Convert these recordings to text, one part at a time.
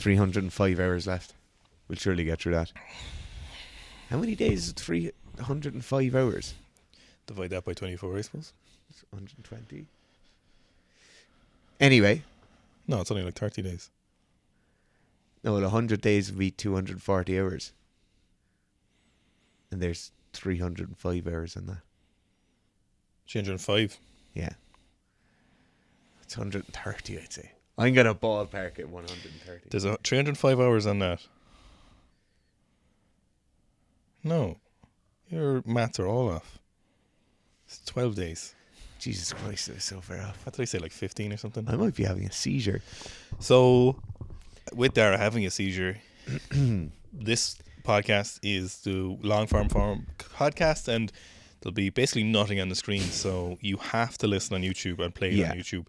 305 hours left. We'll surely get through that. How many days is 305 hours? Divide that by 24, I suppose. It's 120. Anyway. No, it's only like 30 days. No, 100 days would be 240 hours. And there's 305 hours in that. 305. Yeah. It's 130, I'd say. I'm going to ballpark at 130. There's 305 hours on that. No. Your maths are all off. It's 12 days. Jesus Christ, it was so far off. I thought I say like 15 or something. I might be having a seizure. So, with Dara having a seizure, this podcast is the long form podcast, and there'll be basically nothing on the screen. So you have to listen on YouTube and play it on YouTube.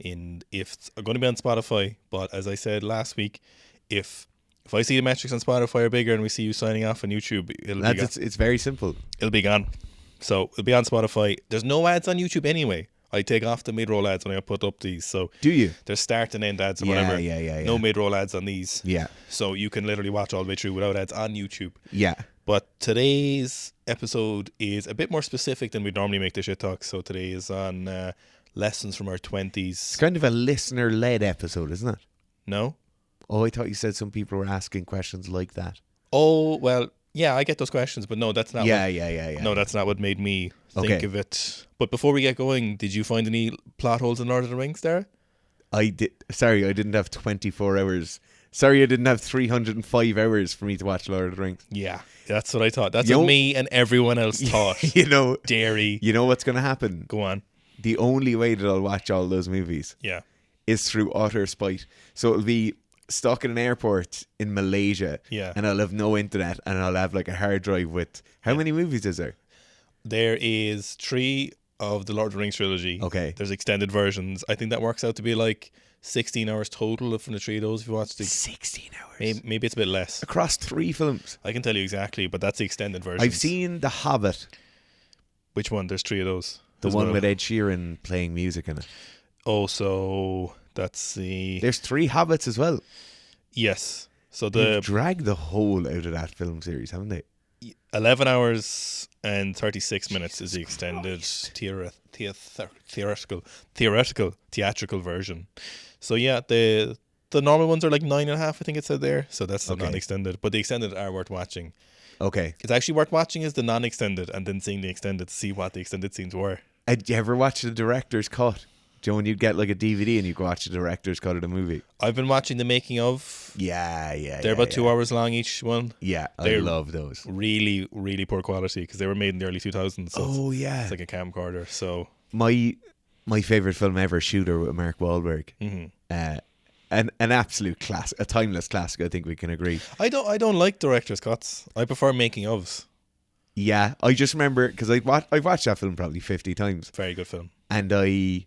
And if it's going to be on Spotify, but as I said last week, if I see the metrics on Spotify are bigger and we see you signing off on YouTube, It's very simple. It'll be gone. So it'll be on Spotify. There's no ads on YouTube anyway. I take off the mid-roll ads when I put up these. So do you? There's start and end ads or whatever. Yeah. No mid-roll ads on these. Yeah. So you can literally watch all the way through without ads on YouTube. Yeah. But today's episode is a bit more specific than we normally make the shit talk. So today is on lessons from our 20s. It's kind of a listener-led episode, isn't it? No? Oh, I thought you said some people were asking questions like that. Oh, well, yeah, I get those questions, but no, that's not Yeah. No, that's not what made me think of it. But before we get going, did you find any plot holes in Lord of the Rings there? I did. Sorry, I didn't have 24 hours. Sorry, I didn't have 305 hours for me to watch Lord of the Rings. Yeah, that's what I thought. That's what me and everyone else thought. Dairy. You know what's going to happen? Go on. The only way that I'll watch all those movies is through utter spite. So it'll be stuck in an airport in Malaysia, and I'll have no internet, and I'll have like a hard drive with... How many movies is there? There is 3 of the Lord of the Rings trilogy. Okay. There's extended versions. I think that works out to be like 16 hours total from the 3 of those if you watch the... 16 hours? Maybe it's a bit less. Across 3 films? I can tell you exactly, but that's the extended version. I've seen The Hobbit. Which one? There's 3 of those. The one with Ed Sheeran playing music in it. Oh, so that's the... There's 3 Hobbits as well. Yes. So they've dragged the whole out of that film series, haven't they? 11 hours and 36 minutes is the extended theatrical version. So yeah, the normal ones are like 9.5, I think it said there. So that's the non-extended. But the extended are worth watching. Okay. It's actually worth watching is the non-extended and then seeing the extended to see what the extended scenes were. Did you ever watch the director's cut? Do you know when you'd get like a DVD and you go watch the director's cut of the movie? I've been watching the making of. Yeah. They're about 2 hours long each one. Yeah, I love those. Really, really poor quality because they were made in the early 2000s. So it's like a camcorder. So my favorite film ever, Shooter, with Mark Wahlberg. Mm-hmm. An absolute classic, a timeless classic. I think we can agree. I don't like director's cuts. I prefer making ofs. Yeah, I just remember because I've watched that film probably 50 times. Very good film. And I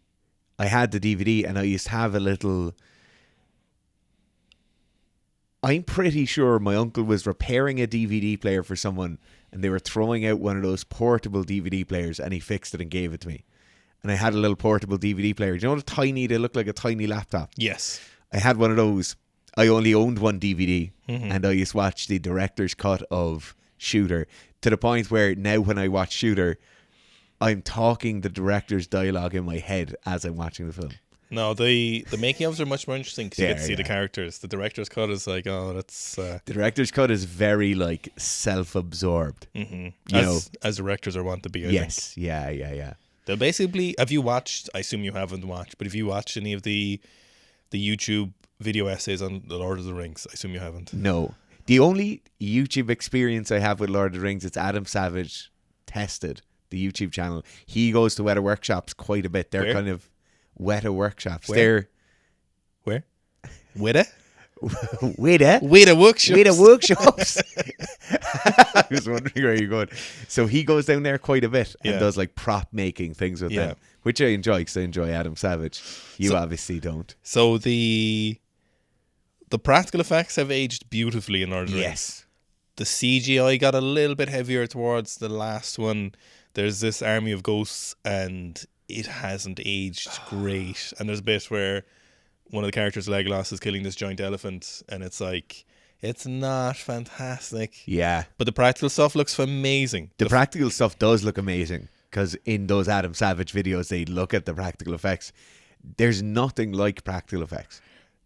had the DVD and I used to have a little... I'm pretty sure my uncle was repairing a DVD player for someone and they were throwing out one of those portable DVD players and he fixed it and gave it to me. And I had a little portable DVD player. Do you know they look like a tiny laptop? Yes. I had one of those. I only owned one DVD Mm-hmm. and I used to watch the director's cut of Shooter to the point where now when I watch Shooter... I'm talking the director's dialogue in my head as I'm watching the film. No, the making ofs are much more interesting because you get to see the characters. The director's cut is like, that's... The director's cut is very, like, self-absorbed. Mm-hmm. As directors are wont to be, I think. Yeah. They'll basically... Have you watched... I assume you haven't watched, but if you watched any of the YouTube video essays on The Lord of the Rings, I assume you haven't. No. The only YouTube experience I have with Lord of the Rings, it's Adam Savage Tested, the YouTube channel. He goes to Weta Workshops quite a bit. They're kind of Weta Workshops. Where? Weta? Weta Workshops. I was wondering where you're going. So he goes down there quite a bit and does like prop making things with them, which I enjoy because I enjoy Adam Savage. You obviously don't. So the practical effects have aged beautifully in Lord of the Rings. Yes. The CGI got a little bit heavier towards the last one. There's this army of ghosts and it hasn't aged great. And there's a bit where one of the characters, Legolas, is killing this giant elephant, and it's like, it's not fantastic. Yeah. But the practical stuff looks amazing. The practical stuff does look amazing, because in those Adam Savage videos, they look at the practical effects. There's nothing like practical effects.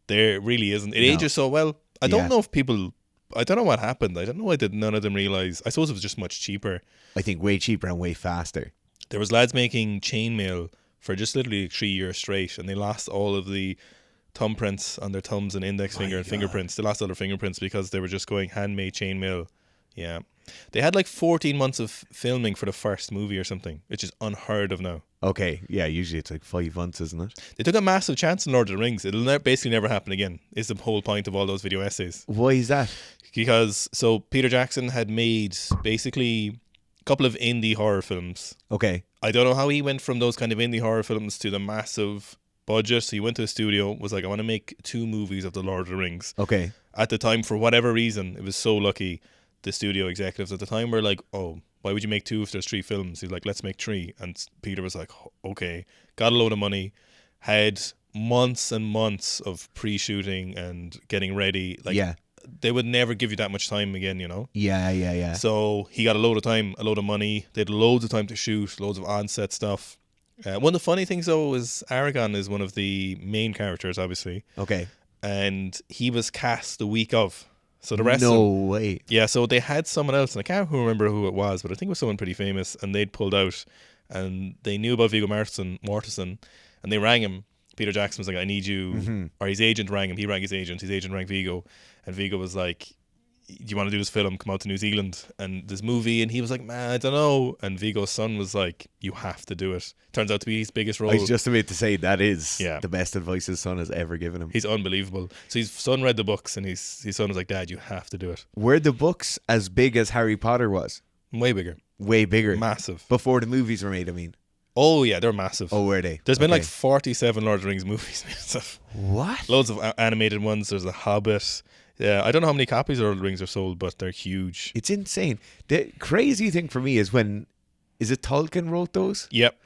There really isn't. It ages so well. I don't know if people... I don't know what happened. I don't know why did none of them realise. I suppose it was just much cheaper. I think way cheaper and way faster. There was lads making chainmail for just literally 3 years straight, and they lost all of the thumbprints on their thumbs and index finger and fingerprints. They lost all their fingerprints because they were just going handmade chainmail. Yeah. They had like 14 months of filming for the first movie or something, which is unheard of now. Okay, yeah, usually it's like 5 months, isn't it? They took a massive chance in Lord of the Rings. It'll basically never happen again, is the whole point of all those video essays. Why is that? Because, so Peter Jackson had made basically a couple of indie horror films. Okay. I don't know how he went from those kind of indie horror films to the massive budget. So he went to the studio, was like, I want to make 2 movies of the Lord of the Rings. Okay. At the time, for whatever reason, it was so lucky, the studio executives at the time were like, oh, why would you make 2 if there's 3 films? He's like, let's make 3. And Peter was like, okay. Got a load of money, had months and months of pre-shooting and getting ready. Like, yeah. They would never give you that much time again, you know? Yeah. So he got a load of time, a load of money. They had loads of time to shoot, loads of on-set stuff. One of the funny things, though, is Aragorn is one of the main characters, obviously. Okay. And he was cast the week of. So the rest No way. Yeah, so they had someone else, and I can't remember who it was, but I think it was someone pretty famous, and they'd pulled out, and they knew about Viggo Mortensen, and they rang him. Peter Jackson was like, I need you, or his agent rang him. He rang his agent rang Viggo, and Viggo was like, do you want to do this film? Come out to New Zealand and this movie. And he was like, man, I don't know. And Viggo's son was like, you have to do it. Turns out to be his biggest role. I was just about to say that is the best advice his son has ever given him. He's unbelievable. So his son read the books, and his son was like, Dad, you have to do it. Were the books as big as Harry Potter was? Way bigger. Way bigger. Massive. Before the movies were made, I mean. Oh, yeah, they're massive. Oh, were they? There's been like 47 Lord of the Rings movies and stuff. What? Loads of animated ones. There's The Hobbit. Yeah, I don't know how many copies of Lord of the Rings are sold, but they're huge. It's insane. The crazy thing for me is is it Tolkien wrote those? Yep.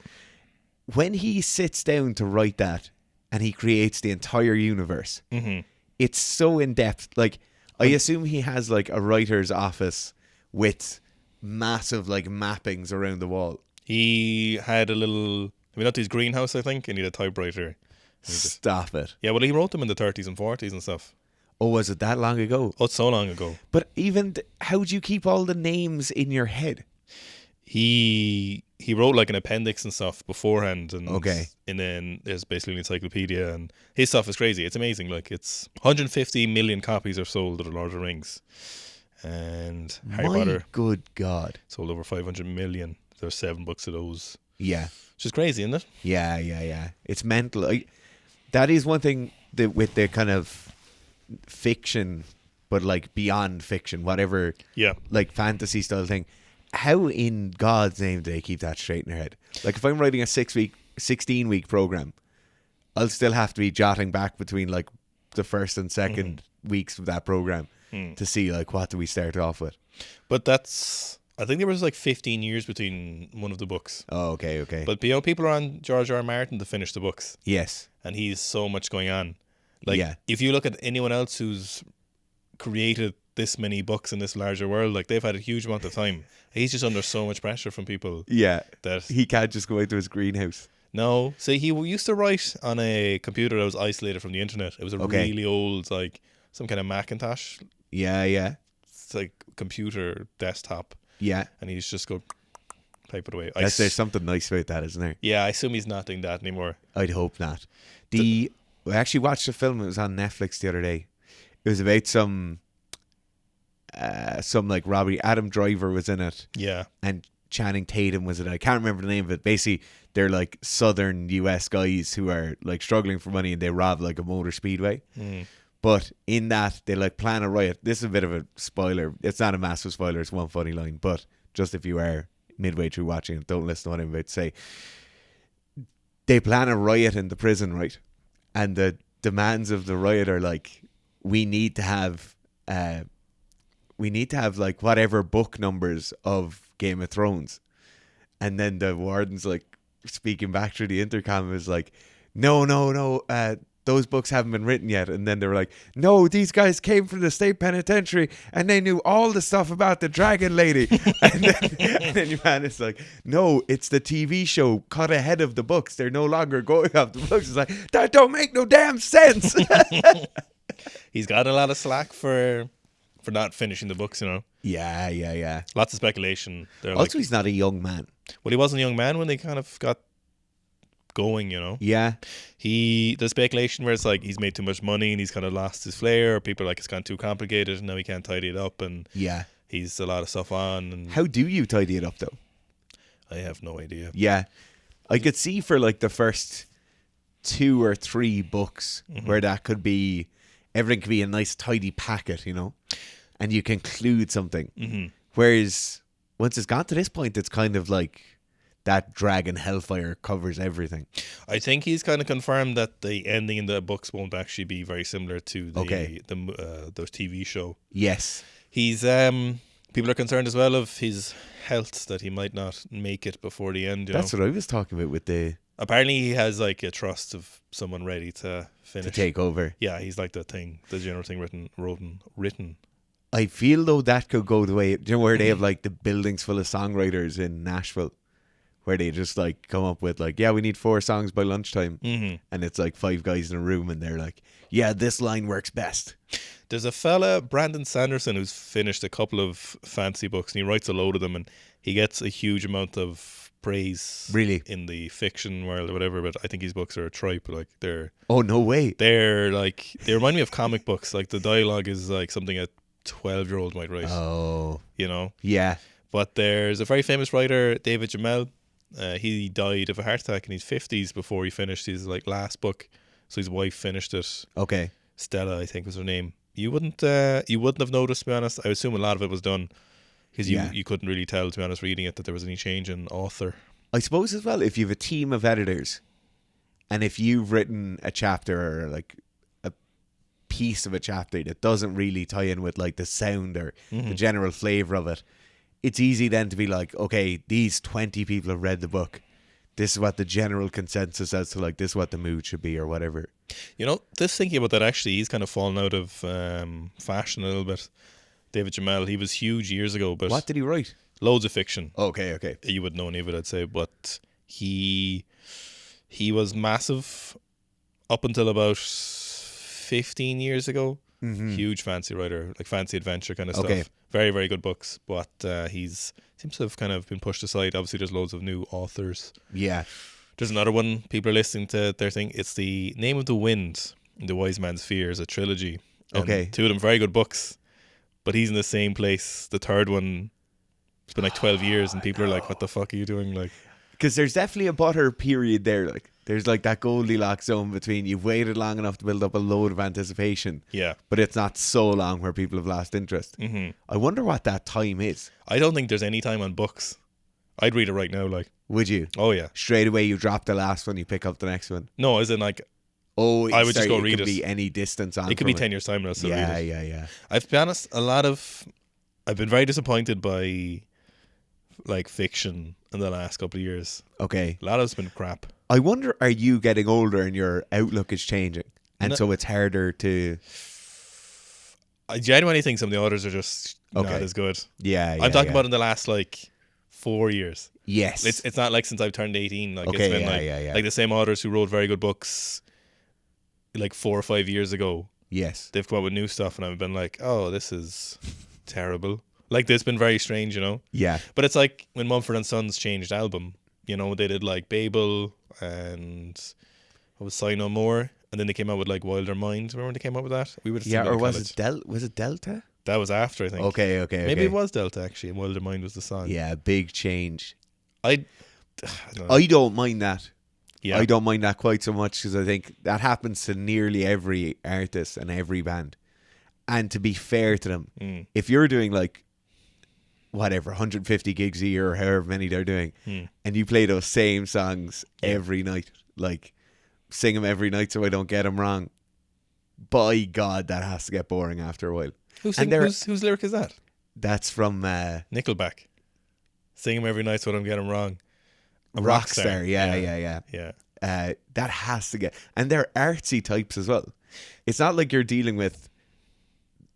When he sits down to write that and he creates the entire universe, it's so in depth. Like, I assume he has like a writer's office with massive like mappings around the wall. He had a little, we went to his greenhouse, I think, and he had a typewriter. Stop it. Yeah, well, he wrote them in the 30s and 40s and stuff. Oh, was it that long ago? Oh, it's so long ago. But even, how do you keep all the names in your head? He wrote like an appendix and stuff beforehand. And okay. And then there's basically an encyclopedia, and his stuff is crazy. It's amazing. Like, it's 150 million copies are sold of The Lord of the Rings. And Harry Potter. Good God. Sold over 500 million. There's 7 books of those. Yeah. Which is crazy, isn't it? Yeah. It's mental. That is one thing that with the kind of fiction, but like beyond fiction, whatever, like fantasy style thing. How in God's name do they keep that straight in their head? Like, if I'm writing a 16-week program, I'll still have to be jotting back between like the first and second weeks of that program to see like what do we start off with. But I think there was like 15 years between one of the books. Oh, okay. But you know, people are on George R. R. Martin to finish the books. Yes. And he's so much going on. Like, if you look at anyone else who's created this many books in this larger world, like, they've had a huge amount of time. He's just under so much pressure from people. Yeah. That he can't just go into his greenhouse. No. See, he used to write on a computer that was isolated from the internet. It was a really old, like, some kind of Macintosh. Yeah. It's like computer desktop. Yeah. And he's just go type it away. There's something nice about that, isn't there? Yeah, I assume he's not doing that anymore. I'd hope not. I actually watched a film. It was on Netflix the other day. It was about some like robbery. Adam Driver was in it. Yeah. And Channing Tatum was in it. I can't remember the name of it. Basically, they're like southern US guys who are like struggling for money, and they rob like a motor speedway. But in that, they like plan a riot. This is a bit of a spoiler. It's not a massive spoiler. It's one funny line. But just if you are midway through watching it, don't listen to what I'm about to say. They plan a riot in the prison, right? And the demands of the riot are like, we need to have like whatever book numbers of Game of Thrones. And then the warden's like speaking back through the intercom is like, no. those books haven't been written yet. And then they were like, no, these guys came from the state penitentiary and they knew all the stuff about the dragon lady. and then your man is like, no, it's the TV show cut ahead of the books. They're no longer going off the books. It's like, that don't make no damn sense. He's got a lot of slack for not finishing the books, you know. Yeah. Lots of speculation. Also, he's not a young man. Well, he wasn't a young man when they kind of got going, you know. Yeah. The speculation where it's like he's made too much money and he's kind of lost his flair, or people are like it's gone too complicated and now he can't tidy it up, and he's a lot of stuff on. And how do you tidy it up though? I have no idea. Yeah. I could see for like the first 2 or 3 books where that could be, everything could be a nice tidy packet, you know, and you can include something. Whereas once it's gone to this point, it's kind of like that dragon hellfire covers everything. I think he's kind of confirmed that the ending in the books won't actually be very similar to the TV show. Yes. He's people are concerned as well of his health, that he might not make it before the end. That's what I was talking about with the... Apparently he has like a trust of someone ready to finish. To take over. Yeah, he's like the general thing written. I feel though that could go the way, do you know where they have like the buildings full of songwriters in Nashville, where they just like come up with like, yeah, we need 4 songs by lunchtime, and it's like 5 guys in a room and they're like, yeah, this line works best. There's a fella, Brandon Sanderson, who's finished a couple of fancy books, and he writes a load of them, and he gets a huge amount of praise in the fiction world or whatever, but I think his books are a tripe. Like they're... Oh, no way. They're like, they remind me of comic books. Like the dialogue is like something a 12-year-old might write. Oh. You know? Yeah. But there's a very famous writer, David Jamel. He died of a heart attack in his 50s before he finished his like last book. So his wife finished it. Okay. Stella, I think was her name. You wouldn't have noticed, to be honest. I assume a lot of it was done because you couldn't really tell, to be honest, reading it, that there was any change in author. I suppose as well, if you have a team of editors and if you've written a chapter or like a piece of a chapter that doesn't really tie in with like the sound or the general flavour of it, it's easy then to be like, okay, these 20 people have read the book. This is what the general consensus as to like this is what the mood should be or whatever. You know, just thinking about that, actually, he's kind of fallen out of fashion a little bit. David Jamel, he was huge years ago, but what did he write? Loads of fiction. Okay. You wouldn't know any of it, I'd say, but he was massive up until about 15 years ago. Huge fancy writer, like fancy adventure kind of stuff. Very, very good books, but seems to have kind of been pushed aside. Obviously, there's loads of new authors. Yeah. There's another one, people are listening to their thing. It's The Name of the Wind, The Wise Man's Fears, a trilogy. And 2 of them very good books, but he's in the same place. The third one, it's been like 12 years and people are like, what the fuck are you doing? Like, because there's definitely a butter period there. Like there's like that Goldilocks zone between you've waited long enough to build up a load of anticipation, but it's not so long where people have lost interest. I wonder what that time is. I don't think there's any time on books. I'd read it right now. Like, would you? Oh yeah. Straight away you drop the last one, you pick up the next one. No, as in like, I would just go read it. It could be any distance on. It could be 10 years time and I'll still read it. Yeah. I've to be honest, I've been very disappointed by like fiction in the last couple of years. Okay. A lot of it's been crap. I wonder, are you getting older and your outlook is changing? And so it's harder to... I genuinely think some of the authors are just not as good. Yeah. I'm talking about in the last like 4 years. Yes. It's not like since I've turned 18. Like it's been like the same authors who wrote very good books like 4 or 5 years ago. Yes. They've come up with new stuff and I've been like, oh, this is terrible. Like, it's been very strange, you know? Yeah. But it's like when Mumford & Sons changed album, you know, they did like Babel and what was Sigh No More, and then they came out with like Wilder Mind. Remember when they came out with that? We would have or was it Delta? That was after, I think. Okay. Maybe it was Delta actually, and Wilder Mind was the song. Yeah, big change. I don't mind that. Yeah. I don't mind that quite so much because I think that happens to nearly every artist and every band. And to be fair to them, if you're doing like whatever 150 gigs a year or however many they're doing, and you play those same songs every night, like sing them every night so I don't get them wrong, by God, that has to get boring after a while. Whose lyric is that? That's from Nickelback. Sing them every night so I don't get them wrong. Rockstar. Yeah. that has to get, and they're artsy types as well. It's not like you're dealing with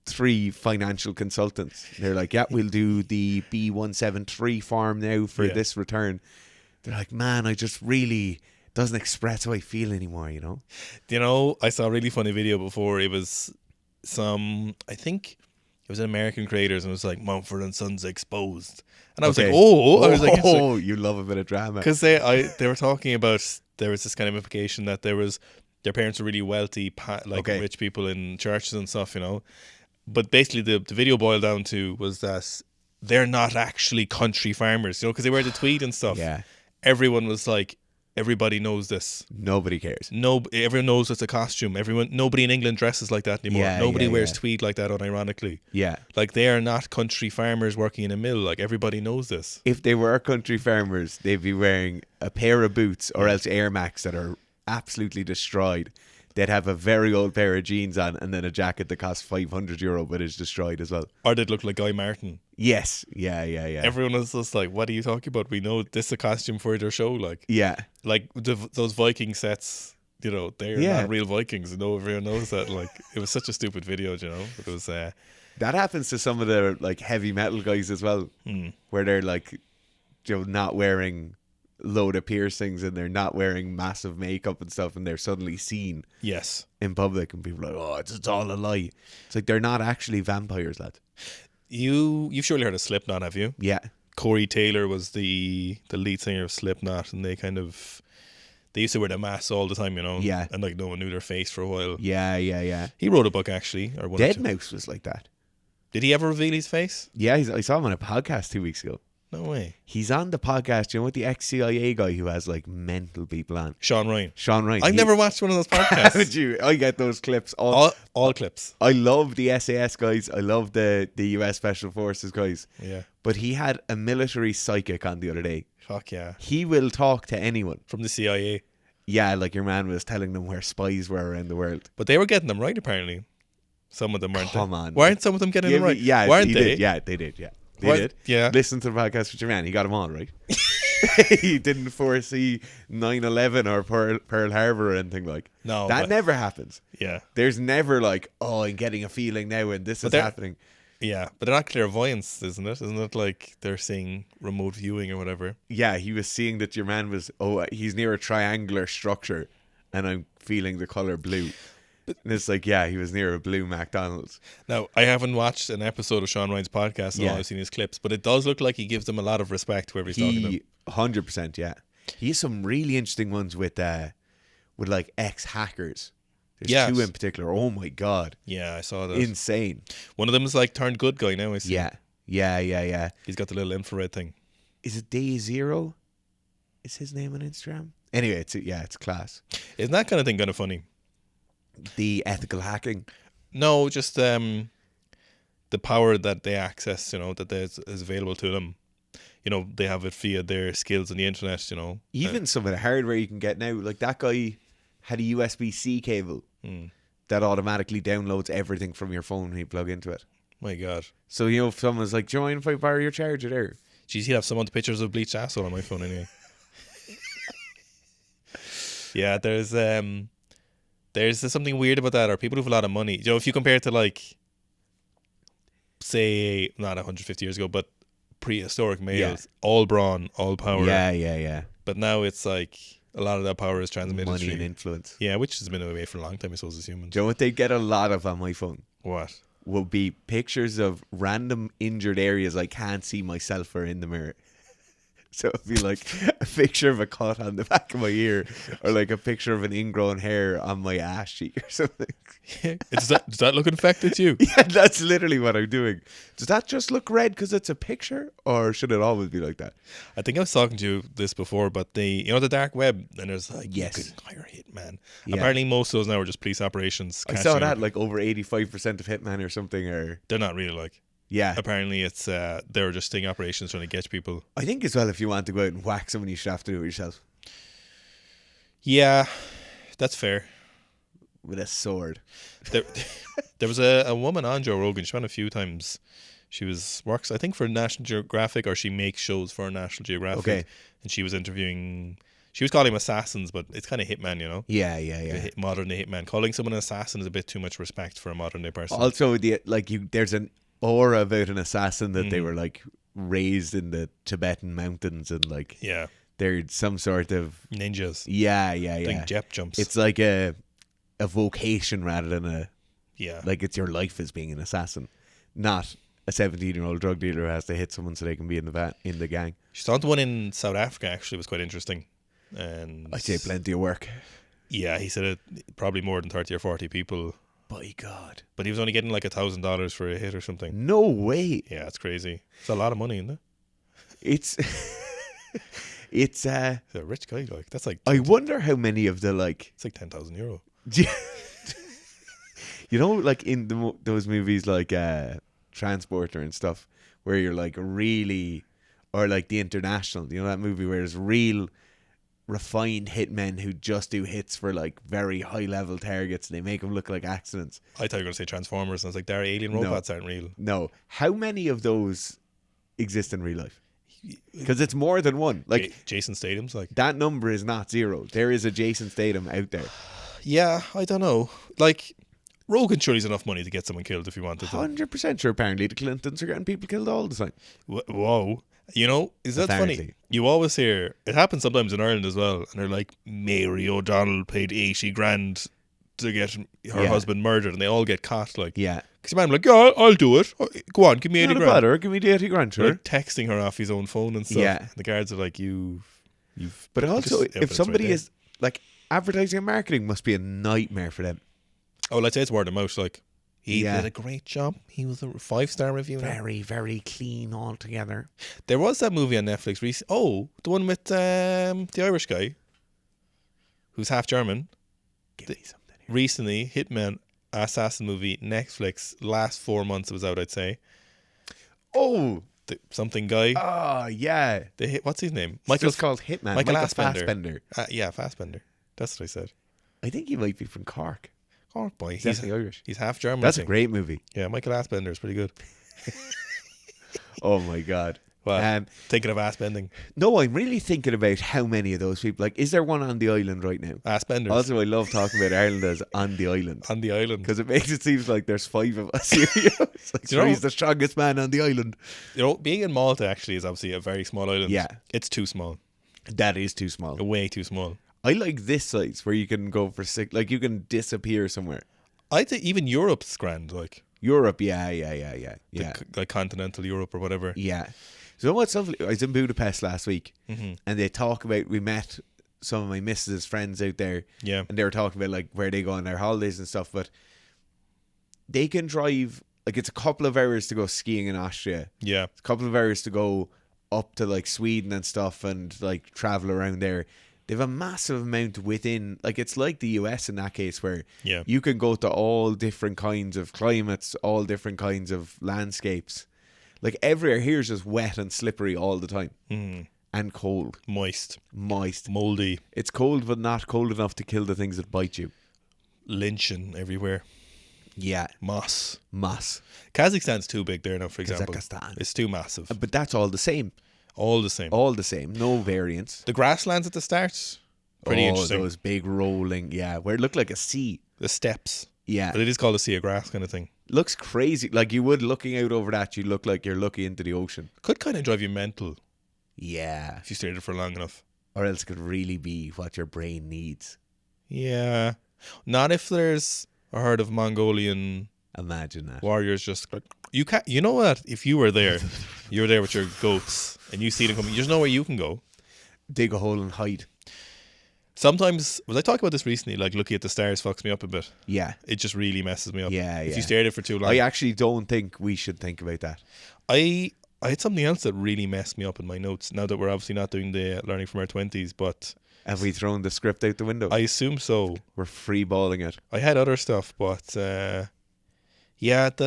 3 financial consultants. They're like, yeah, we'll do the B173 form now for this return. They're like, man, I just really doesn't express how I feel anymore, you know? You know, I saw a really funny video before. It was I think it was an American creators, and it was like Mumford & Sons exposed. And I was like, I was like, oh, you love a bit of drama. Because they were talking about, there was this kind of implication that their parents were really wealthy, rich people in churches and stuff, you know. But basically the video boiled down to was that they're not actually country farmers, you know, because they wear the tweed and stuff. Yeah. Everyone was like, everybody knows this. Nobody cares. Everyone knows it's a costume. Nobody in England dresses like that anymore. Nobody wears tweed like that unironically. Yeah. Like, they are not country farmers working in a mill. Like, everybody knows this. If they were country farmers, they'd be wearing a pair of boots or else Air Max that are absolutely destroyed. They'd have a very old pair of jeans on and then a jacket that costs €500 but is destroyed as well. Or they'd look like Guy Martin. Yes. Yeah. Everyone was just like, what are you talking about? We know this is a costume for their show. Like, yeah. Like those Viking sets, you know, they're not real Vikings. No, everyone knows that. Like, it was such a stupid video, you know. It was that happens to some of the like heavy metal guys as well, where they're like, you know, not wearing load of piercings and they're not wearing massive makeup and stuff, and they're suddenly seen in public, and people are like, oh, it's all a lie. It's like, they're not actually vampires, lad. You've surely heard of Slipknot, have you? Yeah. Corey Taylor was the lead singer of Slipknot, and they used to wear the masks all the time, you know. Yeah. And like no one knew their face for a while. Yeah. He wrote a book actually, or one. Deadmau5 was like that. Did he ever reveal his face? Yeah, I saw him on a podcast 2 weeks ago. No way. He's on the podcast, you know, with the ex-CIA guy who has like mental people on. Sean Ryan. I never watched one of those podcasts. Would you? I get those clips. All clips. I love the SAS guys. I love the US Special Forces guys. Yeah. But he had a military psychic on the other day. Fuck yeah. He will talk to anyone. From the CIA. Yeah, like your man was telling them where spies were around the world. But they were getting them right, apparently. Some of them weren't. Come on. Weren't some of them getting them right? Yeah, weren't they? Did. Yeah, they did, yeah. They did. Yeah. Listen to the podcast with your man. He got them all right. He didn't foresee 9/11 or Pearl Harbor or anything like. No. That never happens. Yeah. There's never like, oh, I'm getting a feeling now and this is happening. Yeah, but they're not clairvoyance, isn't it? Isn't it like they're seeing remote viewing or whatever? Yeah, he was seeing that your man was, he's near a triangular structure and I'm feeling the colour blue. And it's like, yeah, he was near a blue McDonald's. Now, I haven't watched an episode of Sean Ryan's podcast, and all I've seen his clips, but it does look like he gives them a lot of respect wherever he's talking to them. 100%, yeah. He has some really interesting ones with like ex-hackers. There's 2 in particular. Oh my God. Yeah, I saw that. Insane. One of them is like turned good guy now, I see. Yeah. He's got the little infrared thing. Is it Day Zero? Is his name on Instagram? Anyway, it's class. Isn't that kind of thing kind of funny? The ethical hacking? No, just the power that they access, you know, that is available to them. You know, they have it via their skills on the internet, you know. Even some of the hardware you can get now. Like that guy had a USB-C cable that automatically downloads everything from your phone when you plug into it. My God. So, you know, if someone's like, do you mind if I borrow your charger there? Jeez, he'd have some of the pictures of bleached asshole on my phone anyway. Yeah, there's something weird about that, or people who have a lot of money. You know, if you compare it to like, say, not 150 years ago, but prehistoric males, all brawn, all power. Yeah. But now it's like a lot of that power is transmitted money through and influence. Yeah, which has been away for a long time, I suppose, as humans. Do you know what they get a lot of on my phone? What? Will be pictures of random injured areas I can't see myself or in the mirror. So it'd be like a picture of a cut on the back of my ear, or like a picture of an ingrown hair on my ass cheek or something. Does that look infected to you? Yeah, that's literally what I'm doing. Does that just look red because it's a picture, or should it always be like that? I think I was talking to you this before, but the dark web, and there's like, you could hire Hitman. Yeah. Apparently most of those now are just police operations. I saw that like over 85% of Hitman or something are... They're not really like... Yeah. Apparently it's they're just sting operations trying to get people. I think as well, if you want to go out and whack someone, you should have to do it yourself. Yeah, that's fair. With a sword. There was a woman on Joe Rogan. She went a few times. She works, I think, for National Geographic, or she makes shows for National Geographic. Okay. And she was interviewing She was calling them assassins, but it's kind of hitman, you know? Yeah. Modern day hitman. Calling someone an assassin is a bit too much respect for a modern day person. Also, there's an aura about an assassin that they were like raised in the Tibetan mountains and like they're some sort of ninjas. Yeah. Doing jep jumps. It's like a vocation rather than like it's your life as being an assassin, not a 17-year-old drug dealer who has to hit someone so they can be in the gang. She thought the one in South Africa actually was quite interesting. And I'd say plenty of work. Yeah, he said it probably more than 30 or 40 people. By God. But he was only getting like $1,000 for a hit or something. No way. Yeah, it's crazy. It's a lot of money, isn't it? It's He's a rich guy, like that's like I wonder how many of the like it's like €10,000. You know, like in those movies like Transporter and stuff where you're like really, or like The International, you know, that movie where there's real refined hitmen who just do hits for like very high level targets and they make them look like accidents. I thought you were going to say Transformers and I was like, there alien robots aren't real. No. How many of those exist in real life? Because it's more than one. Like Jason Statham's like that number is not zero. There is a Jason Statham out there. Yeah, I don't know. Like Rogan surely's enough money to get someone killed if he wanted to. 100% sure. Apparently the Clintons are getting people killed all the time. Whoa. You know, is that funny? You always hear, it happens sometimes in Ireland as well, and they're like, Mary O'Donnell paid 80 grand to get her husband murdered, and they all get caught. Like, because your man like, yeah, I'll do it. Go on, give me 80 grand. Bother, give me the 80 grand, sure. Like texting her off his own phone and stuff. Yeah. And the guards are like, you've. But also, if somebody is, like, advertising and marketing must be a nightmare for them. Oh, let's say it's word of mouth, like, he did a great job. He was a 5-star review. Very, very clean altogether. There was that movie on Netflix recently. Oh, the one with the Irish guy who's half German. Give me something here. Recently, Hitman Assassin movie, Netflix. Last 4 months it was out, I'd say. Oh, something guy. Oh, yeah. What's his name? It's just called Hitman. Michael Fassbender. Yeah, Fassbender. That's what I said. I think he might be from Cork. Cork boy. He's definitely Irish. He's half German. That's a great movie. Yeah, Michael Fassbender is pretty good. Oh my God. Well, thinking of ass bending. No, I'm really thinking about how many of those people. Like, is there one on the island right now? Ass benders. Also, I love talking about Ireland as on the island. On the island. Because it makes it seem like there's 5 of us here. It's like, he's the strongest man on the island. You know, being in Malta actually is obviously a very small island. Yeah. It's too small. That is too small. Way too small. I like this size where you can go for like you can disappear somewhere. I think even Europe's grand, like Europe, yeah. Like continental Europe or whatever. Yeah. So what's lovely? I was in Budapest last week, and they talk about. We met some of my missus' friends out there, and they were talking about like where they go on their holidays and stuff. But they can drive like it's a couple of hours to go skiing in Austria. Yeah, it's a couple of hours to go up to like Sweden and stuff, and like travel around there. They have a massive amount within, like it's like the US in that case where you can go to all different kinds of climates, all different kinds of landscapes. Like everywhere here is just wet and slippery all the time. And cold. Moist. Mouldy. It's cold but not cold enough to kill the things that bite you. Lynching everywhere. Yeah. Moss. Kazakhstan's too big there now, for example. It's too massive. But that's all the same. All the same. No variance. The grasslands at the start, pretty interesting. Those big rolling, where it looked like a sea. The steppes. Yeah. But it is called a sea of grass kind of thing. Looks crazy. Like you would looking out over that, you look like you're looking into the ocean. Could kind of drive you mental. Yeah. If you stared at it for long enough. Or else it could really be what your brain needs. Yeah. Not if there's a herd of Mongolian imagine that warriors just like you know what, if you were there you're there with your goats and you see them coming, you just know where you can go, dig a hole and hide. Sometimes, was I talking about this recently, like looking at the stars fucks me up a bit. Yeah, it just really messes me up. If you stare at it for too long. I actually don't think we should think about that. I had something else that really messed me up in my notes, now that we're obviously not doing the learning from our 20s, but have we thrown the script out the window? I assume so. We're free balling it. I had other stuff, but that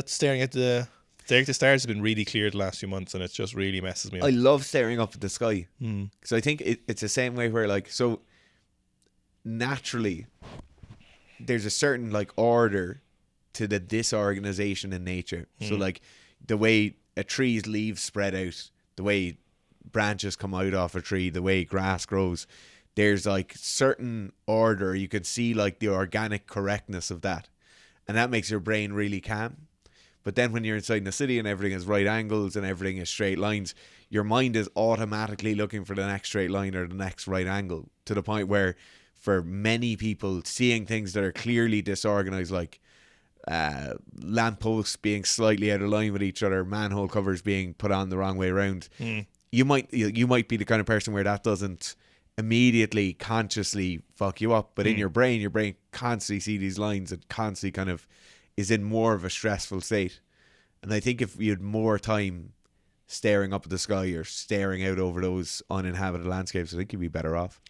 staring at the stars has been really clear the last few months, and it just really messes me up. I love staring up at the sky because I think it's the same way where like, so naturally there's a certain like order to the disorganization in nature. So like the way a tree's leaves spread out, the way branches come out off a tree, the way grass grows, there's like certain order. You can see like the organic correctness of that. And that makes your brain really calm. But then when you're inside in the city and everything is right angles and everything is straight lines, your mind is automatically looking for the next straight line or the next right angle, to the point where for many people, seeing things that are clearly disorganized, like lampposts being slightly out of line with each other, manhole covers being put on the wrong way around, you might be the kind of person where that doesn't immediately consciously fuck you up, but in your brain constantly see these lines and constantly kind of is in more of a stressful state. And I think if you had more time staring up at the sky or staring out over those uninhabited landscapes, I think you'd be better off.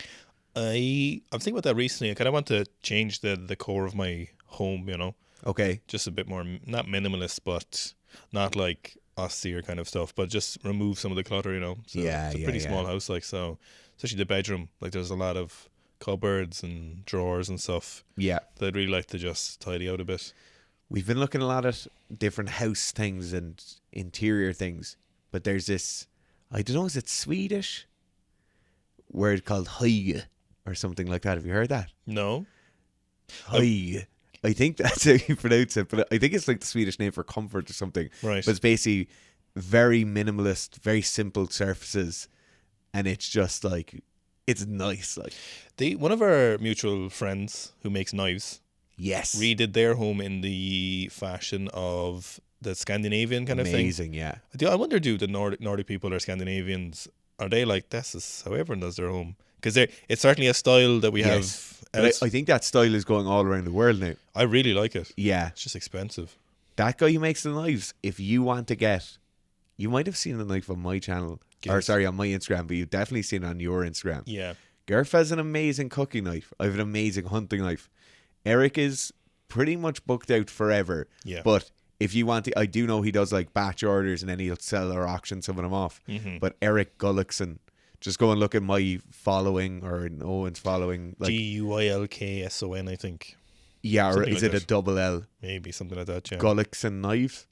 I'm thinking about that recently. I kind of want to change the core of my home, you know. Okay. Just a bit more, not minimalist, but not like austere kind of stuff, but just remove some of the clutter, you know. So it's a pretty small house, like, so especially the bedroom, like there's a lot of cupboards and drawers and stuff that I'd really like to just tidy out a bit. We've been looking a lot at different house things and interior things, but there's this, I don't know, is it Swedish word called hygge or something like that? Have you heard that? No. Hygge. I think that's how you pronounce it, but I think it's like the Swedish name for comfort or something. Right. But it's basically very minimalist, very simple surfaces, and it's just like, it's nice. Like, one of our mutual friends who makes knives, yes, redid their home in the fashion of the Scandinavian kind of thing. Amazing, yeah. I wonder, do the Nordic people or Scandinavians, are they like, this is how everyone does their home? Because it's certainly a style that we have. But I think that style is going all around the world now. I really like it. Yeah. It's just expensive. That guy who makes the knives, if you want to get, you might have seen the knife on my channel, or sorry, on my Instagram, but you've definitely seen it on your Instagram. Yeah. Gareth has an amazing cooking knife. I have an amazing hunting knife. Eric is pretty much booked out forever. Yeah. But if you want to, I do know he does like batch orders and then he'll sell or auction some of them off. Mm-hmm. But Eric Gullickson, just go and look at my following or Owen's following. Like, Gulkson, I think. Yeah, something or is like it that. a double L? Maybe something like that, yeah. Gullickson knives.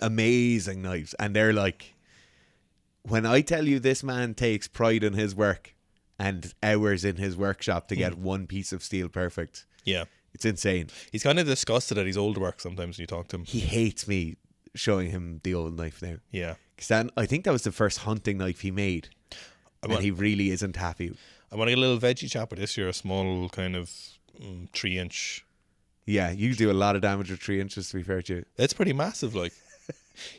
Amazing knives. And they're like, when I tell you this man takes pride in his work and hours in his workshop to get one piece of steel perfect. Yeah. It's insane. He's kind of disgusted at his old work sometimes when you talk to him. He hates me showing him the old knife now. Yeah. Because I think that was the first hunting knife he made. And he really isn't happy. I want to get a little veggie chopper this year, a small kind of 3-inch. Yeah, you do a lot of damage with 3 inches, to be fair to you. It's pretty massive, like.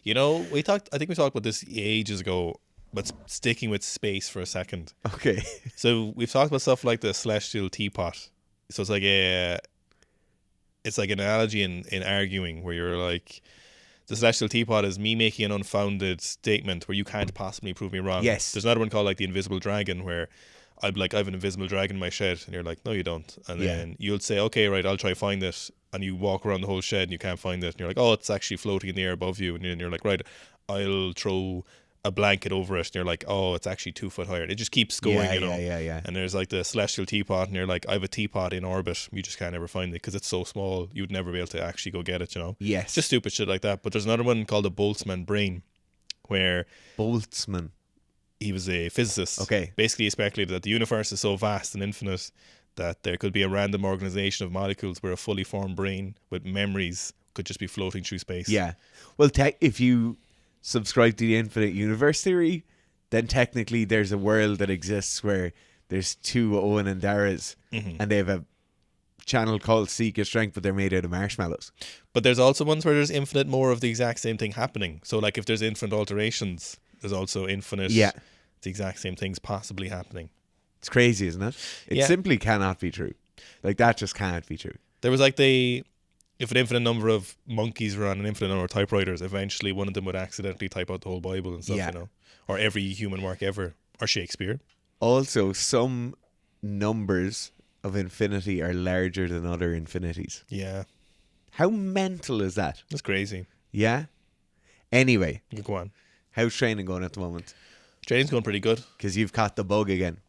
You know, I think we talked about this ages ago, but sticking with space for a second. Okay. So we've talked about stuff like the celestial teapot. So it's like an analogy in arguing where you're like, the celestial teapot is me making an unfounded statement where you can't possibly prove me wrong. Yes. There's another one called like the invisible dragon where I'd be like, I have an invisible dragon in my shed, and you're like, no, you don't. And then you'll say, okay, right, I'll try to find it. And you walk around the whole shed and you can't find it. And you're like, oh, it's actually floating in the air above you. And then you're like, right, I'll throw a blanket over it. And you're like, oh, it's actually 2 foot higher. It just keeps going, you know. Yeah. And there's like the celestial teapot, and you're like, I have a teapot in orbit. You just can't ever find it because it's so small. You'd never be able to actually go get it, you know. Yes. Just stupid shit like that. But there's another one called the Boltzmann brain, where Boltzmann. He was a physicist. Okay. Basically, he speculated that the universe is so vast and infinite that there could be a random organization of molecules where a fully formed brain with memories could just be floating through space. Yeah. Well, if you subscribe to the infinite universe theory, then technically there's a world that exists where there's 2 Owen and Dara's, and they have a channel called Seek Your Strength, but they're made out of marshmallows. But there's also ones where there's infinite more of the exact same thing happening. So like if there's infinite alterations, there's also infinite the exact same things possibly happening. It's crazy, isn't it? It simply cannot be true. Like, that just can't be true. There was like if an infinite number of monkeys were on an infinite number of typewriters, eventually one of them would accidentally type out the whole Bible and stuff, you know. Or every human work ever. Or Shakespeare. Also, some numbers of infinity are larger than other infinities. Yeah. How mental is that? That's crazy. Yeah? Anyway. You go on. How's training going at the moment? Training's going pretty good. Because you've caught the bug again.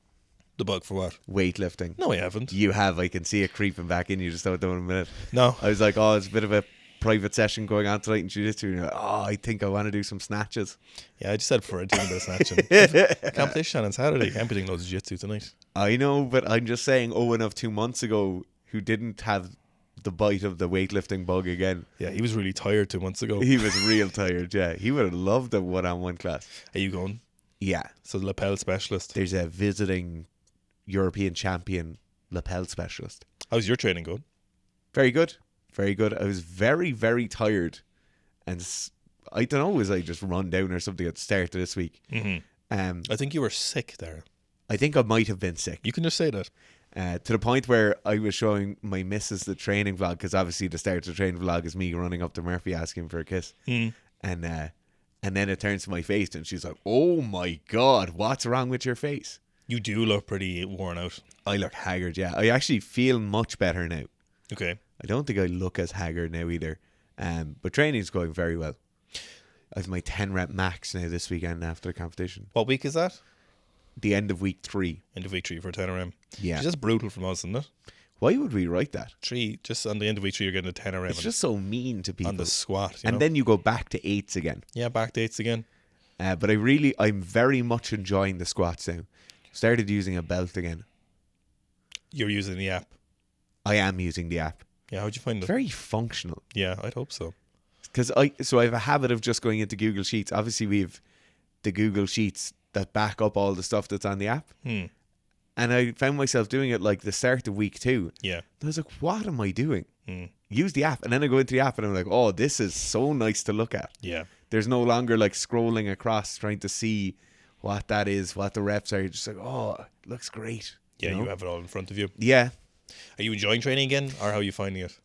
The bug for what? Weightlifting. No, I haven't. You have. I can see it creeping back in. You just don't know in a minute. No. I was like, oh, it's a bit of a private session going on tonight in jiu-jitsu. And you're like, oh, I think I want to do some snatches. Yeah, I just said before I do a bit of snatching. Competition on Saturday. Can't be doing loads of jiu-jitsu tonight. I know, but I'm just saying Owen of 2 months ago, who didn't have the bite of the weightlifting bug again. Yeah, he was really tired 2 months ago. He was real tired, yeah. He would have loved a one-on-one class. Are you going? Yeah. So the lapel specialist. There's a visiting European champion lapel specialist. How's your training going? Very good. Very good. I was very, very tired. And I don't know, was I just run down or something at the start of this week? Mm-hmm. I think you were sick there. I think I might have been sick. You can just say that. To the point where I was showing my missus the training vlog, because obviously the start of the training vlog is me running up to Murphy asking for a kiss. And then it turns to my face and she's like, oh my God, what's wrong with your face? You do look pretty worn out. I look haggard, yeah. I actually feel much better now. Okay. I don't think I look as haggard now either. But training's going very well. I have my 10 rep max now this weekend after the competition. What week is that? The end of week 3. End of week 3 for 10 RM. Yeah. It's just brutal from us, isn't it? Why would we write that? 3, just on the end of week 3, you're getting a 10 RM. It's just so mean to people. On the squat, you and know? then you go back to 8s again. Yeah, back to 8s again. But I'm very much enjoying the squats now. Started using a belt again. You're using the app? I am using the app. Yeah, how'd you find it? Very functional. Yeah, I'd hope so. Because I have a habit of just going into Google Sheets. Obviously, we have the Google Sheets that back up all the stuff that's on the app. And I found myself doing it like the start of week 2. Yeah. I was like, what am I doing? Use the app. And then I go into the app and I'm like, oh, this is so nice to look at. Yeah. There's no longer like scrolling across trying to see what that is, what the reps are. You're just like, oh, it looks great. Yeah, you know? you have it all in front of you. Yeah. Are you enjoying training again, or how are you finding it?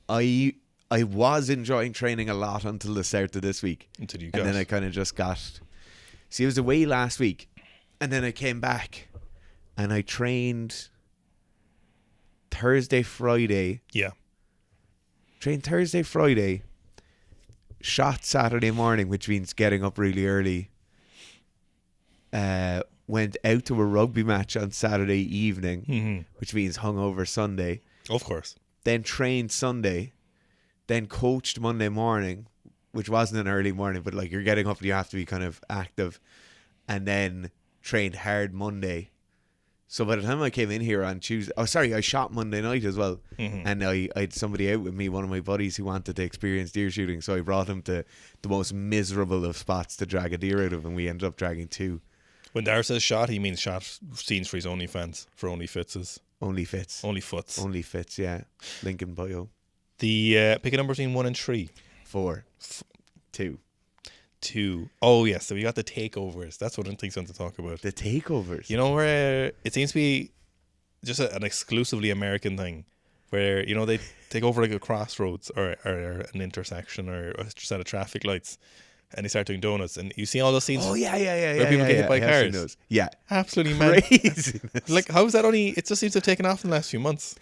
I was enjoying training a lot until the start of this week. Until you And then I kind of just got... See, I was away last week, and then I came back, and I trained Thursday, Friday. Yeah. Trained Thursday, Friday, shot Saturday morning, which means getting up really early. Went out to a rugby match on Saturday evening, which means hungover Sunday. Of course. Then trained Sunday, then coached Monday morning, which wasn't an early morning, but like you're getting up and you have to be kind of active, and then trained hard Monday. So by the time I came in here on Tuesday, I shot Monday night as well. And I had somebody out with me, one of my buddies who wanted to experience deer shooting. So I brought him to the most miserable of spots to drag a deer out of, and we ended up dragging 2. When Dar says shot, he means shot scenes for his OnlyFans, for OnlyFits. OnlyFits. OnlyFoots. OnlyFits, yeah. Link in bio. The pick a number between 1 and 3. 4. 2. 2. Oh, yes. So we got the takeovers. That's what I think something to talk about. The takeovers. You know, where it seems to be just an exclusively American thing, where, you know, they take over like a crossroads or an intersection or a set of traffic lights, and they start doing donuts. And you see all those scenes. Oh, yeah. Where people get hit by cars. Yeah. Absolutely mad. Craziness. Like, how is that only... It just seems to have taken off in the last few months.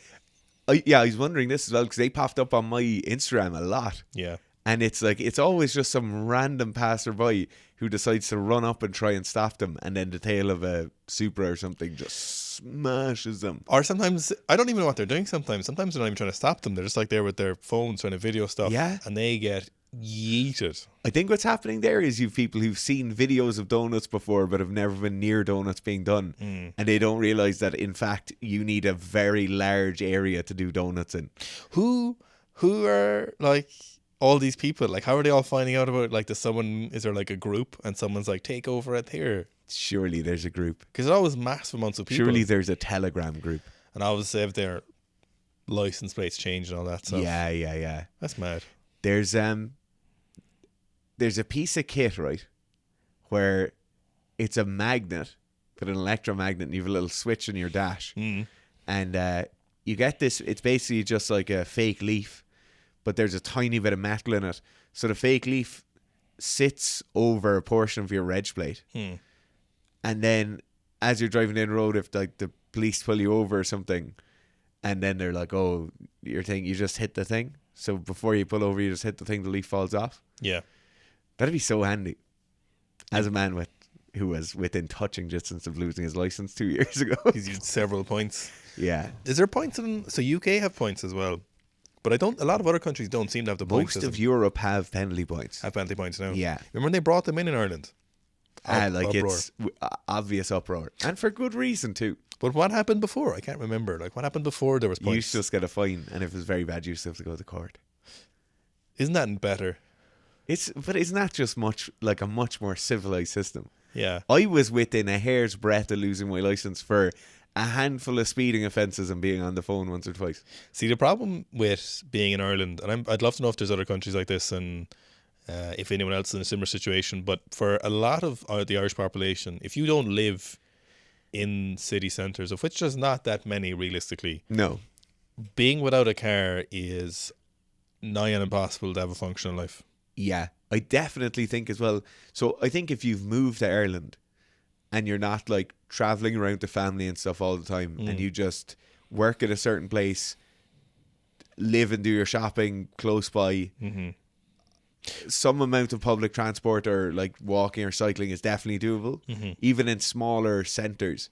I was wondering this as well, because they popped up on my Instagram a lot. Yeah. And it's like, it's always just some random passerby who decides to run up and try and stop them, and then the tail of a Supra or something just smashes them. Or sometimes, I don't even know what they're doing sometimes. Sometimes they're not even trying to stop them. They're just like there with their phones trying to video stuff. Yeah. And they get yeeted. I think what's happening there is you've people who've seen videos of donuts before but have never been near donuts being done. And they don't realise that, in fact, you need a very large area to do donuts in. Who are, like... all these people, like, how are they all finding out about, like, is there like a group and someone's like, take over it here? Surely there's a group. Because it's always massive amounts of people. Surely there's a Telegram group. And I always have their license plates changed and all that stuff. Yeah. That's mad. There's a piece of kit, right, where it's a magnet, but an electromagnet, and you have a little switch in your dash. And you get this, it's basically just like a fake leaf, but there's a tiny bit of metal in it. So the fake leaf sits over a portion of your reg plate. And then as you're driving down the road, if like the police pull you over or something, and then they're like, oh, you just hit the thing. So before you pull over, you just hit the thing, the leaf falls off. Yeah. That'd be so handy. As a man who was within touching distance of losing his license 2 years ago. He's used several points. Yeah. Is there points so UK have points as well? But a lot of other countries don't seem to have the points. Most of Europe have penalty points. Have penalty points now. Yeah. Remember when they brought them in Ireland? Like uproar. it's obvious uproar, and for good reason too. But what happened before? I can't remember. Like, what happened before there was points? You used to just get a fine, and if it was very bad, you used to have to go to court. Isn't that better? But isn't that just a much more civilized system? Yeah. I was within a hair's breadth of losing my license for a handful of speeding offences and being on the phone once or twice. See, the problem with being in Ireland, and I'd love to know if there's other countries like this, and if anyone else is in a similar situation, but for a lot of the Irish population, if you don't live in city centres, of which there's not that many realistically, No. being without a car is nigh on impossible to have a functional life. Yeah, I definitely think as well. So I think if you've moved to Ireland and you're not like traveling around to family and stuff all the time, and you just work at a certain place, live and do your shopping close by, some amount of public transport or like walking or cycling is definitely doable, even in smaller centres.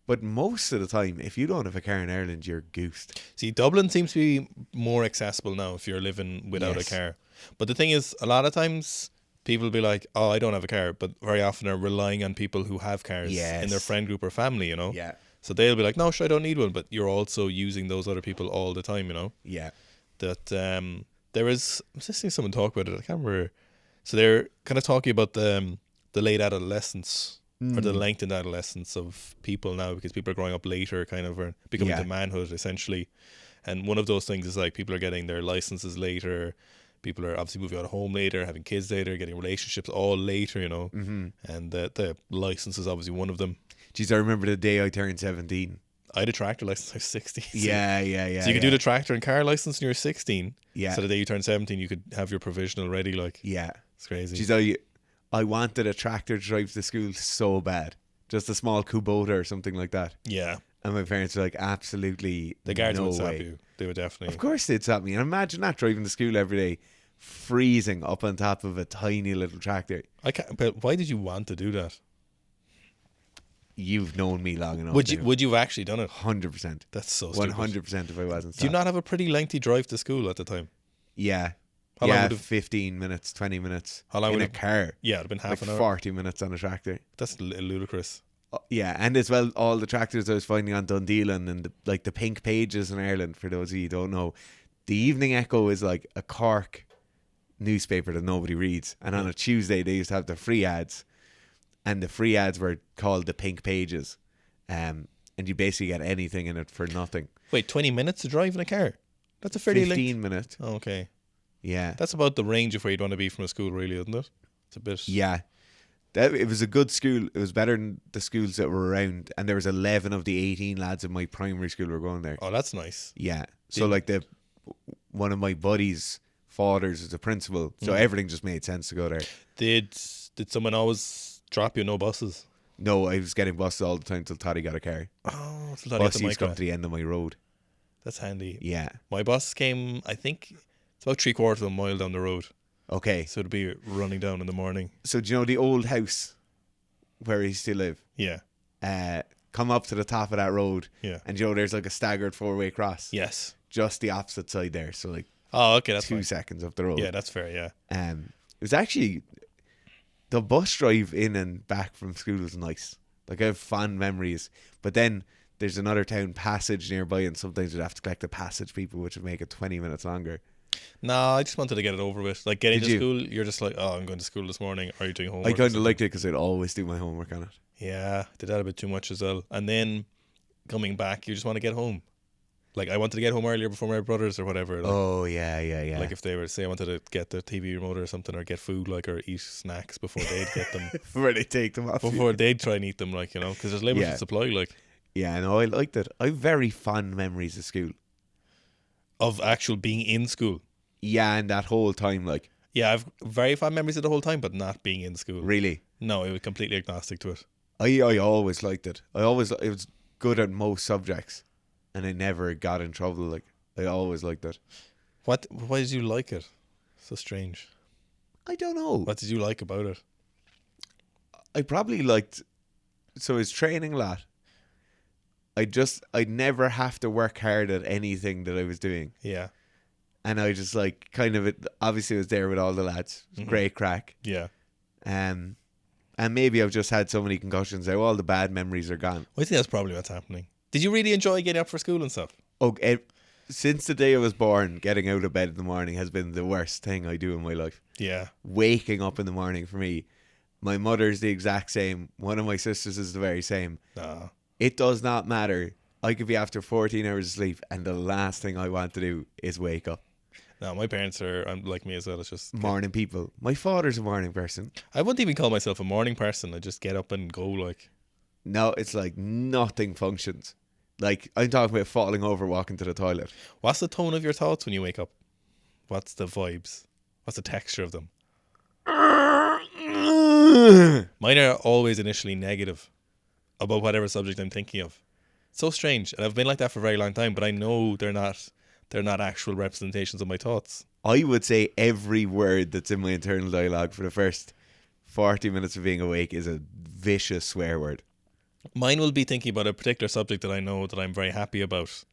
But most of the time, if you don't have a car in Ireland, you're goosed. See, Dublin seems to be more accessible now if you're living without a car. But the thing is, a lot of times people will be like, oh, I don't have a car, but very often are relying on people who have cars in their friend group or family, you know? Yeah. So they'll be like, no, sure, I don't need one, but you're also using those other people all the time, you know? Yeah. That there is, I was listening to someone talk about it, I can't remember. So they're kind of talking about the late adolescence or the lengthened adolescence of people now, because people are growing up later, kind of, or becoming to manhood, essentially. And one of those things is like people are getting their licenses later. People are obviously moving out of home later, having kids later, getting relationships all later, you know. And the license is obviously one of them. Jeez, I remember the day I turned 17. I had a tractor license, I was 16. So Yeah. So you could do the tractor and car license when you were 16. Yeah. So the day you turned 17, you could have your provisional ready, like. Yeah. It's crazy. Jeez, I wanted a tractor to drive to school so bad. Just a small Kubota or something like that. Yeah. And my parents were like, absolutely The guards no would stop way. you. They would definitely. Of course they'd stop me. And imagine that, driving to school every day, freezing up on top of a tiny little tractor. I can't. But why did you want to do that? You've known me long enough. Would you have actually done it? 100%. That's so stupid. 100% if I wasn't. Do you not have a pretty lengthy drive to school at the time? Yeah. How long would 15 minutes, 20 minutes. How long in would a it- car? Yeah, it'd have been half Like an hour. 40 minutes on a tractor. That's ludicrous. Yeah, and as well, all the tractors I was finding on Dundeelan and the pink pages in Ireland, for those of you who don't know, the Evening Echo is like a Cork newspaper that nobody reads. And on a Tuesday, they used to have the free ads. And the free ads were called the pink pages. And you basically get anything in it for nothing. Wait, 20 minutes to drive in a car? That's a fairly 15 minutes. Oh, okay. Yeah. That's about the range of where you'd want to be from a school, really, isn't it? It's a bit. Yeah. It was a good school. It was better than the schools that were around. And there was 11 of the 18 lads in my primary school were going there. Oh, that's nice. Yeah. So like one of my buddies' fathers is a principal. So everything just made sense to go there. Did someone always drop you no buses? No, I was getting buses all the time till Toddy got a car. Oh, so Bus used to come to the end of my road. That's handy. Yeah. My bus came, I think, it's about 3/4 of a mile down the road. Okay. So it'd be running down in the morning. So do you know the old house where I used to live? Yeah. Come up to the top of that road. Yeah. And you know there's like a staggered 4-way cross. Yes. Just the opposite side there. So like Oh, okay, that's 2 fine. seconds up the road. Yeah, that's fair, yeah. It was actually the bus drive in and back from school was nice. Like I have fond memories. But then there's another town, Passage, nearby, and sometimes you'd have to collect the Passage people, which would make it 20 minutes longer. No, I just wanted to get it over with. Like getting Did to you? school, you're just like, oh, I'm going to school this morning. Are you doing homework? I kind of liked it because I'd always do my homework on it. Yeah, did that a bit too much as well. And then coming back, you just want to get home. Like I wanted to get home earlier before my brothers or whatever. Like, Oh, yeah. like if they were, say I wanted to get the TV remote or something, or get food, like, or eat snacks before they'd get them. Where they take them off. Before they'd try and eat them, like, you know, because there's limited Yeah. supply, like, Yeah, no, I liked it. I have very fond memories of school. of actual being in school. Yeah, and that whole time, like, Yeah, I've very fond memories of the whole time, but not being in school. really. No, I was completely agnostic to it. I always liked it. It was good at most subjects, and I never got in trouble. Like, I always liked it. Why did you like it? So strange. I don't know. What did you like about it? I probably liked. So I was training a lot. I'd never have to work hard at anything that I was doing, Yeah. and I just like kind of obviously I was there with all the lads. It was great crack. Yeah. And And maybe I've just had so many concussions now, all the bad memories are gone. I think that's probably what's happening. Did you really enjoy getting up for school and stuff? Okay, since the day I was born, getting out of bed in the morning has been the worst thing I do in my life. Yeah. Waking up in the morning for me. My mother's the exact same. One of my sisters is the very same. It does not matter. I could be after 14 hours of sleep and the last thing I want to do is wake up. No, my parents are like me as well. It's just morning people. My father's a morning person. I wouldn't even call myself a morning person. I just get up and go like. No, it's like nothing functions. Like, I'm talking about falling over, walking to the toilet. What's the tone of your thoughts when you wake up? What's the vibes? What's the texture of them? Mine are always initially negative about whatever subject I'm thinking of. So strange. And I've been like that for a very long time, but I know they're not actual representations of my thoughts. I would say every word that's in my internal dialogue for the first 40 minutes of being awake is a vicious swear word. Mine will be thinking about a particular subject that I know that I'm very happy about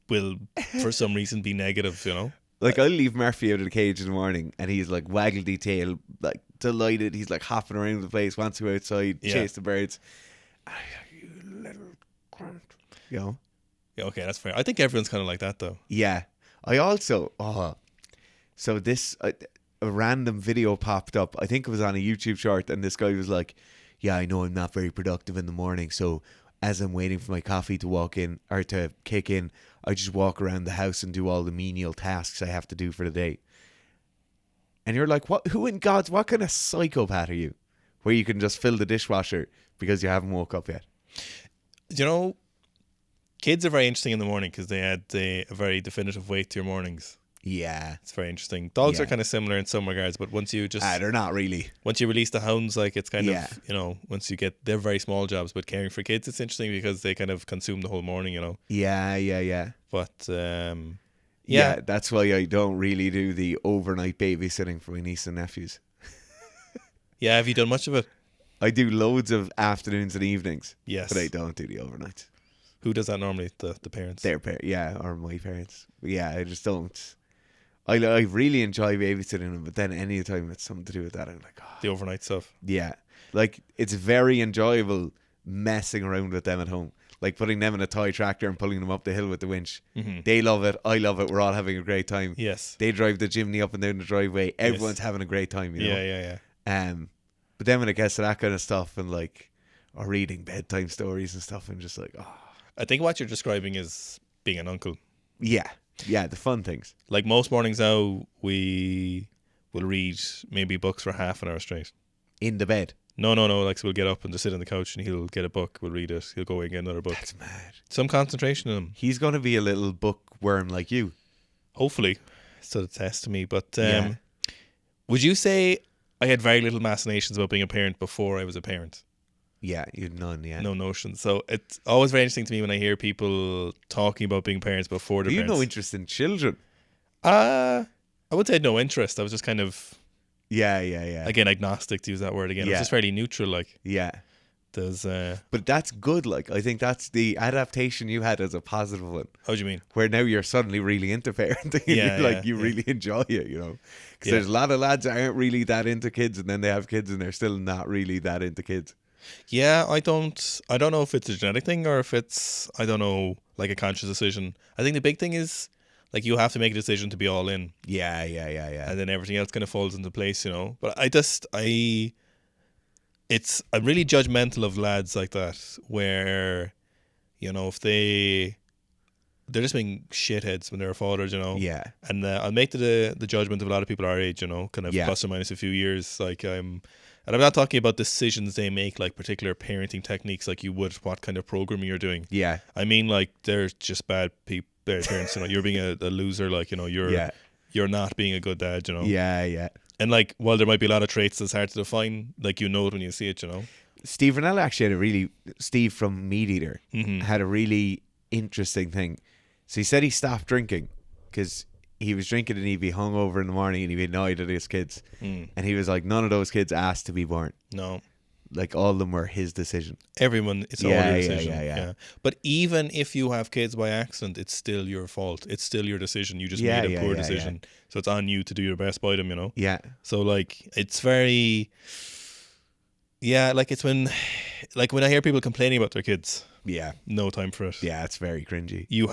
will, for some reason, be negative, you know? Like, I'll leave Murphy out of the cage in the morning and he's like waggledy tail, like delighted. He's like hopping around the place, wants to go outside, chase the birds. You little cunt. You know? Yeah, okay, that's fair. I think everyone's kind of like that, though. Yeah. I also, so this, a random video popped up. I think it was on a YouTube short and this guy was like, yeah, I know I'm not very productive in the morning, so as I'm waiting for my coffee to walk in or to kick in, I just walk around the house and do all the menial tasks I have to do for the day. And you're like, what kind of psychopath are you? Where you can just fill the dishwasher because you haven't woke up yet. You know, kids are very interesting in the morning because they add a very definitive weight to your mornings. Yeah. It's very interesting. Dogs are kind of similar in some regards, but once you just... they're not really. Once you release the hounds, like, it's kind of, you know, once you get... They're very small jobs, but caring for kids, it's interesting because they kind of consume the whole morning, you know. Yeah. But, yeah, that's why I don't really do the overnight babysitting for my niece and nephews. Yeah, have you done much of it? I do loads of afternoons and evenings. Yes. But I don't do the overnight. Who does that normally? The parents? Their parents, yeah, or my parents. But yeah, I just don't... I really enjoy babysitting them, but then any time it's something to do with that, I'm like, the overnight stuff. Yeah. Like, it's very enjoyable messing around with them at home. Like putting them in a toy tractor and pulling them up the hill with the winch. Mm-hmm. They love it. I love it. We're all having a great time. Yes. They drive the chimney up and down the driveway. Everyone's having a great time, you know? Yeah. But then when it gets to that kind of stuff and like, or reading bedtime stories and stuff, I'm just like, I think what you're describing is being an uncle. Yeah, the fun things. Like most mornings now, we will read maybe books for half an hour straight. In the bed? No. Like, so we'll get up and just sit on the couch and he'll get a book. We'll read it. He'll go away and get another book. That's mad. Some concentration in him. He's going to be a little bookworm like you. Hopefully. So it's test to me. But would you say I had very little machinations about being a parent before I was a parent? Yeah, you had none, yeah. No notion. So it's always very interesting to me when I hear people talking about being parents before they're parents. You have no interest in children? I would say no interest. I was just kind of... Yeah. Again, agnostic, to use that word again. It was just fairly neutral, like. Yeah. There's... But that's good, like. I think that's the adaptation you had as a positive one. How do you mean? Where now you're suddenly really into parenting. You really enjoy it, you know. Because there's a lot of lads that aren't really that into kids and then they have kids and they're still not really that into kids. Yeah, I don't know if it's a genetic thing or if it's, I don't know, like a conscious decision. I think the big thing is, like, you have to make a decision to be all in. Yeah. And then everything else kind of falls into place, you know. But I'm really judgmental of lads like that where, you know, if they're just being shitheads when they're fathers, you know. Yeah. And I'll make the judgment of a lot of people our age, you know, kind of plus or minus a few years. Like, and I'm not talking about decisions they make, like particular parenting techniques, like you would what kind of programming you're doing. Yeah. I mean, like, they're just bad parents, you know. You're being a loser, like, you know, you're not being a good dad, you know. Yeah. And like, while there might be a lot of traits that's hard to define, like, you know it when you see it, you know. Steve Ranella actually Steve from Meat Eater had a really interesting thing. So he said he stopped drinking because he was drinking and he'd be hungover in the morning and he'd be annoyed at his kids. And he was like, none of those kids asked to be born. No. Like, all of them were his decision. Everyone, it's all your decision. Yeah. But even if you have kids by accident, it's still your fault. It's still your decision. You just made a poor decision. So it's on you to do your best by them, you know? Yeah. So, like, it's very... Yeah, like it's when I hear people complaining about their kids. Yeah. No time for it. Yeah, it's very cringy. You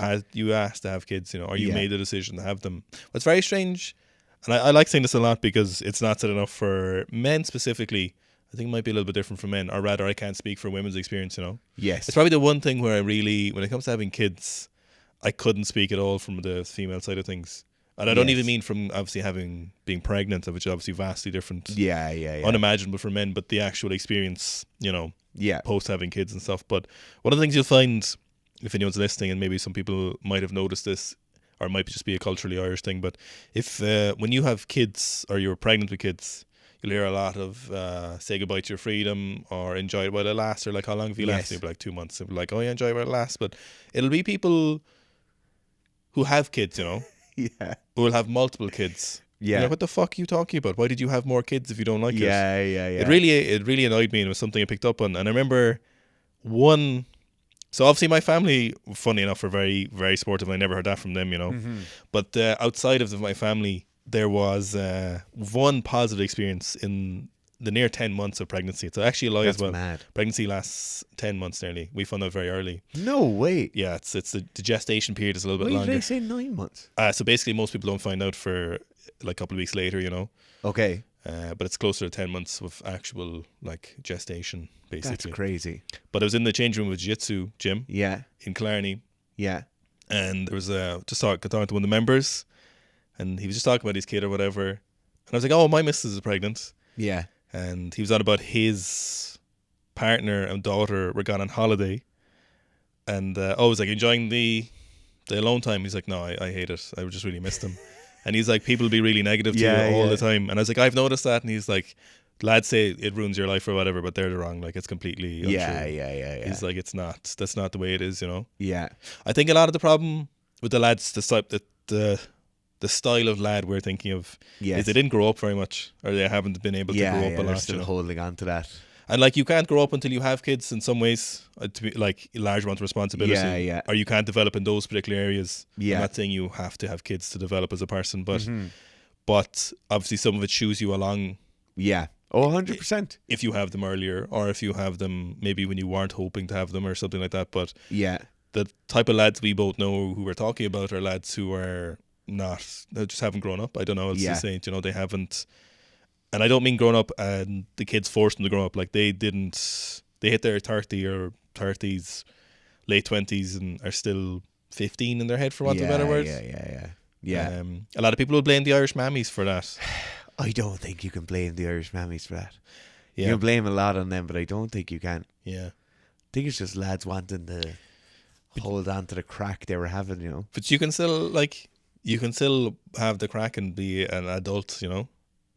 asked to have kids, you know, or you made the decision to have them. What's very strange, and I like saying this a lot because it's not said enough for men specifically. I think it might be a little bit different for men, or rather I can't speak for women's experience, you know. Yes. It's probably the one thing where I really, when it comes to having kids, I couldn't speak at all from the female side of things. And I don't even mean from obviously being pregnant, which is obviously vastly different. Yeah. Unimaginable for men, but the actual experience, you know, post having kids and stuff. But one of the things you'll find, if anyone's listening, and maybe some people might have noticed this, or it might just be a culturally Irish thing, but if when you have kids or you're pregnant with kids, you'll hear a lot of say goodbye to your freedom or enjoy it while it lasts, or like how long have you lasted? You'll be like 2 months. They'll be like, oh yeah, enjoy it while it lasts. But it'll be people who have kids, you know, who will have multiple kids. Yeah. Like, what the fuck are you talking about? Why did you have more kids if you don't like it? Yeah. It really annoyed me, and it was something I picked up on. And I remember so obviously my family, funny enough, are very, very supportive. I never heard that from them, you know. Mm-hmm. But outside of my family, there was one positive experience in the near 10 months of pregnancy. It's actually a lie as well. Mad. Pregnancy lasts 10 months nearly. We found out very early. No way. Yeah, it's the gestation period is a little bit longer. Why did they say 9 months? So basically most people don't find out for like a couple of weeks later, you know. Okay. But it's closer to 10 months of actual like gestation, basically. That's crazy. But I was in the change room with Jiu-Jitsu gym. Yeah. In Killarney. Yeah. And there was talking to one of the members, and he was just talking about his kid or whatever. And I was like, oh, my missus is pregnant. Yeah. And he was on about his partner and daughter were gone on holiday. And I was like, enjoying the alone time. He's like, no, I hate it. I just really missed him. And he's like, people be really negative to you all the time. And I was like, I've noticed that. And he's like, lads say it ruins your life or whatever, but they're wrong. Like, it's completely untrue. Yeah. He's like, that's not the way it is, you know? Yeah. I think a lot of the problem with the lads, the style of lad we're thinking of is they didn't grow up very much, or they haven't been able to grow up a lot. They're still holding on to that. And like, you can't grow up until you have kids in some ways, to be like a large amount of responsibility. Or you can't develop in those particular areas. I'm not saying you have to have kids to develop as a person, but but obviously some of it shoes you along. Yeah. Oh, 100%. If you have them earlier, or if you have them maybe when you weren't hoping to have them or something like that. But the type of lads we both know who we're talking about are lads who are they just haven't grown up. I don't know. It's the same, you know, they haven't. And I don't mean grown up and the kids forced them to grow up. Like, they hit their 30 or 30s, late 20s, and are still 15 in their head, for want of a better word. Yeah. A lot of people will blame the Irish mammies for that. I don't think you can blame the Irish mammies for that. Yeah. You can blame a lot on them, but I don't think you can. Yeah. I think it's just lads wanting to hold on to the crack they were having, you know. But you can still have the crack and be an adult, you know.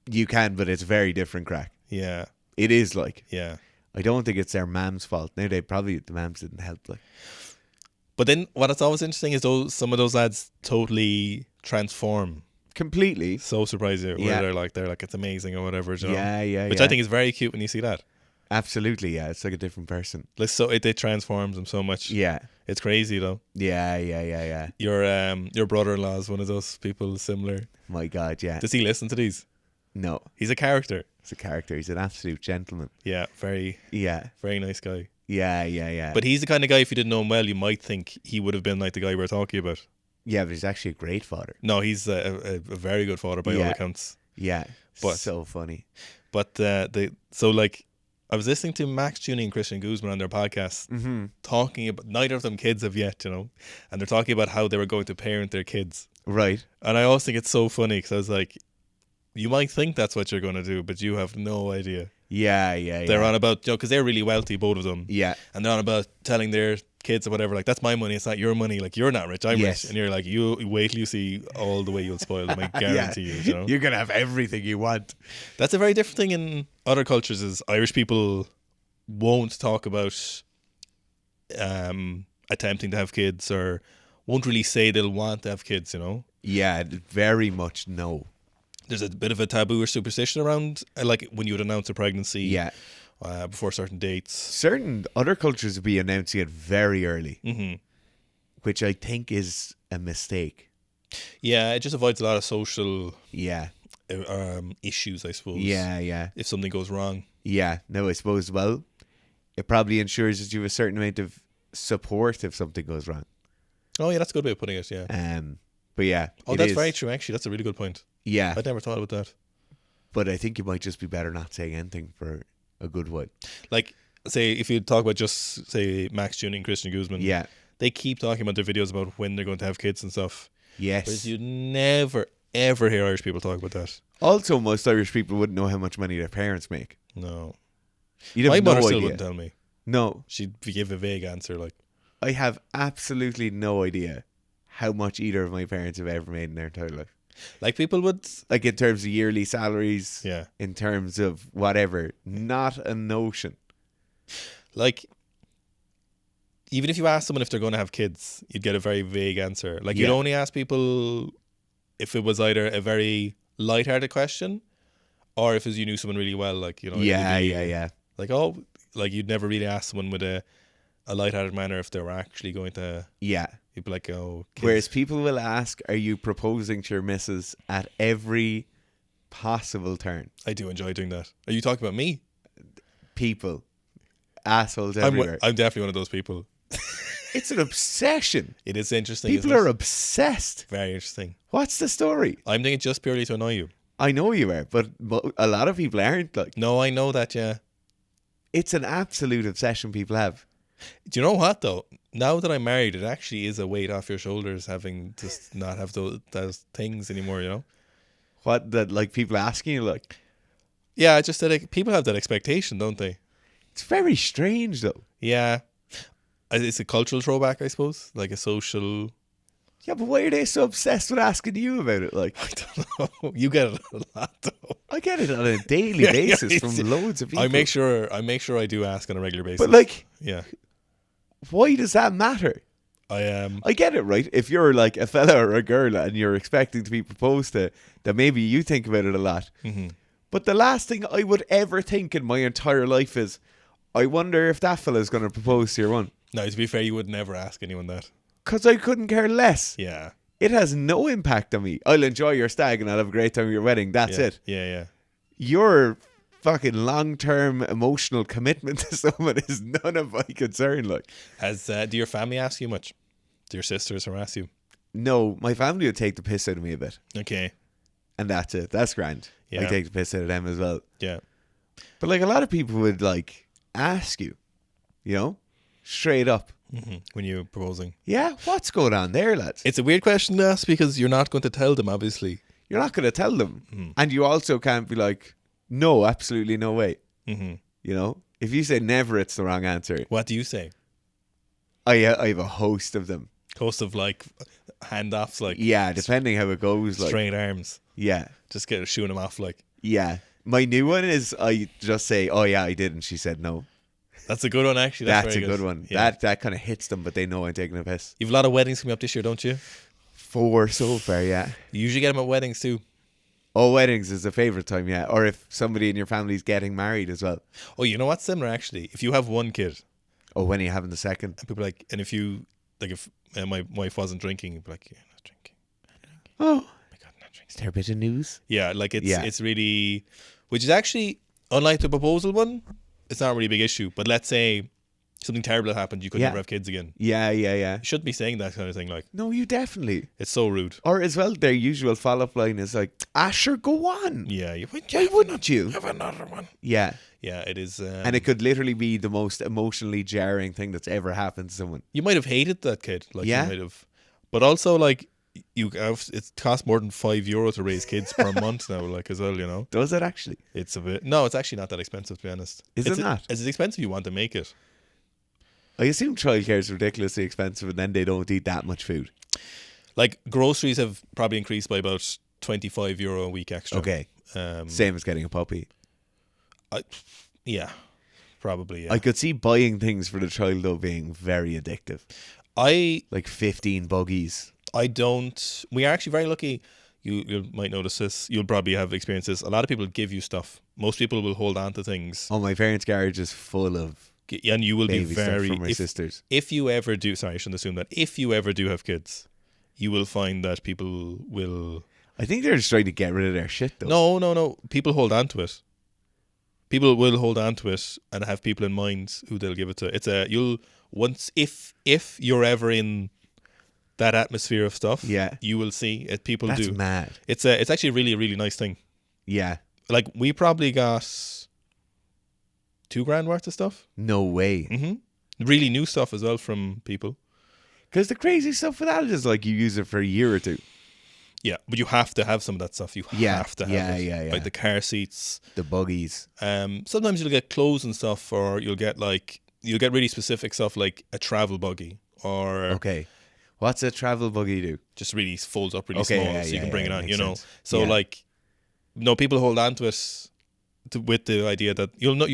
You can, but it's very different crack. Yeah. It is like. Yeah. I don't think it's their mam's fault. Now, the mams didn't help. Like. But then what's always interesting is some of those lads totally transform. Completely. So surprising. Where they're like, it's amazing or whatever. You know? Yeah. Which I think is very cute when you see that. Absolutely, yeah. It's like a different person. Like, so it transforms them so much. Yeah. It's crazy though. Yeah. Your brother-in-law is one of those people similar. My God, yeah. Does he listen to these? No. He's a character. He's an absolute gentleman. Yeah, very nice guy. Yeah. But he's the kind of guy, if you didn't know him well, you might think he would have been like the guy we're talking about. Yeah, but he's actually a great father. No, he's a very good father by all accounts. Yeah, but so funny. But I was listening to Max Tuning and Christian Guzman on their podcast, talking about, neither of them kids have yet, you know, and they're talking about how they were going to parent their kids. Right. And I always think it's so funny because I was like, you might think that's what you're going to do, but you have no idea. Yeah. They're on about, you know, because they're really wealthy, both of them. Yeah. And they're on about telling their kids or whatever, like, that's my money, it's not your money. Like, you're not rich, I'm rich. And you're like, you wait till you see all the way you'll spoil them, I guarantee you know. You're going to have everything you want. That's a very different thing in other cultures, is Irish people won't talk about attempting to have kids, or won't really say they'll want to have kids, you know. Yeah, very much no. There's a bit of a taboo or superstition around, like, when you would announce a pregnancy. Yeah. Before certain dates. Certain other cultures would be announcing it very early, which I think is a mistake. Yeah, it just avoids a lot of social issues, I suppose. Yeah. If something goes wrong. Yeah. No, I suppose, well, it probably ensures that you have a certain amount of support if something goes wrong. Oh, yeah, that's a good way of putting it, yeah. But yeah. Oh, that's very true, actually. That's a really good point. Yeah. I'd never thought about that. But I think you might just be better not saying anything for a good while. Like, say, if you talk about just, say, Max June and Christian Guzman. Yeah. They keep talking about their videos about when they're going to have kids and stuff. Yes. Whereas you never, ever hear Irish people talk about that. Also, most Irish people wouldn't know how much money their parents make. No. You'd have My no mother still idea. wouldn't tell me. No. She'd give a vague answer, like. I have absolutely no idea how much either of my parents have ever made in their entire life. Like, people would... Like, in terms of yearly salaries. Yeah. In terms of whatever. Not a notion. Like, even if you ask someone if they're going to have kids, you'd get a very vague answer. Like, you'd only ask people if it was either a very lighthearted question or if it was you knew someone really well, like, you know. Yeah. Like, oh, like, you'd never really ask someone with a lighthearted manner if they were actually going to... Yeah. You'd be like, oh, kids. Whereas people will ask, are you proposing to your missus at every possible turn? I do enjoy doing that. Are you talking about me? People. Assholes everywhere. I'm definitely one of those people. It's an obsession. It is interesting. People are obsessed. Very interesting. What's the story? I'm thinking just purely to annoy you. I know you are, but a lot of people aren't. Like, no, I know that, yeah. It's an absolute obsession people have. Do you know what, though? Now that I'm married, it actually is a weight off your shoulders having to not have those things anymore, you know? What, that, like, people asking you, like... Yeah, I just said, like, people have that expectation, don't they? It's very strange, though. Yeah. It's a cultural throwback, I suppose. Like a social... Yeah, but why are they so obsessed with asking you about it? Like, I don't know. You get it a lot, though. I get it on a daily basis from loads of people. I make sure I do ask on a regular basis. But, like... Yeah. Why does that matter? I get it, right? If you're like a fella or a girl and you're expecting to be proposed to, then maybe you think about it a lot. Mm-hmm. But the last thing I would ever think in my entire life is, I wonder if that fella's going to propose to your one. No, to be fair, you would never ask anyone that. Because I couldn't care less. Yeah. It has no impact on me. I'll enjoy your stag and I'll have a great time at your wedding. That's it. Yeah. Your fucking long-term emotional commitment to someone is none of my concern. Like, do your family ask you much? Do your sisters harass you? No, my family would take the piss out of me a bit. Okay. And that's it. That's grand. Yeah. I take the piss out of them as well. Yeah. But like a lot of people would like ask you, you know, straight up. Mm-hmm. When you're proposing. Yeah, what's going on there, lads? It's a weird question to ask because you're not going to tell them, obviously. You're not going to tell them. Mm-hmm. And you also can't be like, no, absolutely no way. Mm-hmm. You know, if you say never, it's the wrong answer. What do you say? I have a host of them. Host of like handoffs, like yeah, depending how it goes, like straight arms. Yeah, just get shooing them off, like yeah. My new one is I just say, oh yeah, I did, and she said no. That's a good one, actually. That's a good one. Yeah. That kind of hits them, but they know I'm taking a piss. You've a lot of weddings coming up this year, don't you? 4 so far, yeah. You usually get them at weddings too. Oh, weddings is a favourite time, yeah. Or if somebody in your family's getting married as well. Oh, you know what's similar, actually? If you have one kid. Oh, when are you having the second? And people are like, and if you, like if my wife wasn't drinking, you'd be like, you're not drinking. Oh. My God, not drinking. Is there a bit of news? Yeah, like it's really, which is actually, unlike the proposal one, it's not really a big issue. But let's say something terrible happened, you could never have kids again. Yeah. You shouldn't be saying that kind of thing. Like, no, you definitely. It's so rude. Or as well, their usual follow-up line is like, sure, go on. Yeah. Why wouldn't you? Have another one. Yeah. Yeah, it is. And it could literally be the most emotionally jarring thing that's ever happened to someone. You might have hated that kid. Like, yeah. You might have. But also, like, it costs more than €5 to raise kids per month now, like, as well, you know. Does it actually? It's a bit. No, it's actually not that expensive, to be honest. Is it not? It's expensive you want to make it. I assume childcare is ridiculously expensive and then they don't eat that much food. Like, groceries have probably increased by about €25 a week extra. Okay. Same as getting a puppy. Yeah, probably, yeah. I could see buying things for the child, though, being very addictive. Like 15 buggies. We are actually very lucky. You might notice this. You'll probably have experienced this. A lot of people give you stuff. Most people will hold on to things. Oh, my parents' garage is full of and you will be baby very stuff from my sisters. If you ever do, sorry, I shouldn't assume that. If you ever do have kids, you will find that people will. I think they're just trying to get rid of their shit, though. No. People hold on to it. People will hold on to it and have people in mind who they'll give it to. It's if you're ever in that atmosphere of stuff, you will see it. People That's do. Mad. It's actually a really, really nice thing. Yeah. Like, we probably got $2,000 worth of stuff. No way. Mm-hmm. Really new stuff as well from people. Because the crazy stuff with that is like you use it for a year or two. Yeah, but you have to have some of that stuff. You have to have it. Yeah. Like the car seats. The buggies. Sometimes you'll get clothes and stuff, or you'll get really specific stuff like a travel buggy. Or okay. What's a travel buggy do? Just really folds up really small so you can bring it on, you know. Sense. So like, no, people hold on to it with the idea that you'll know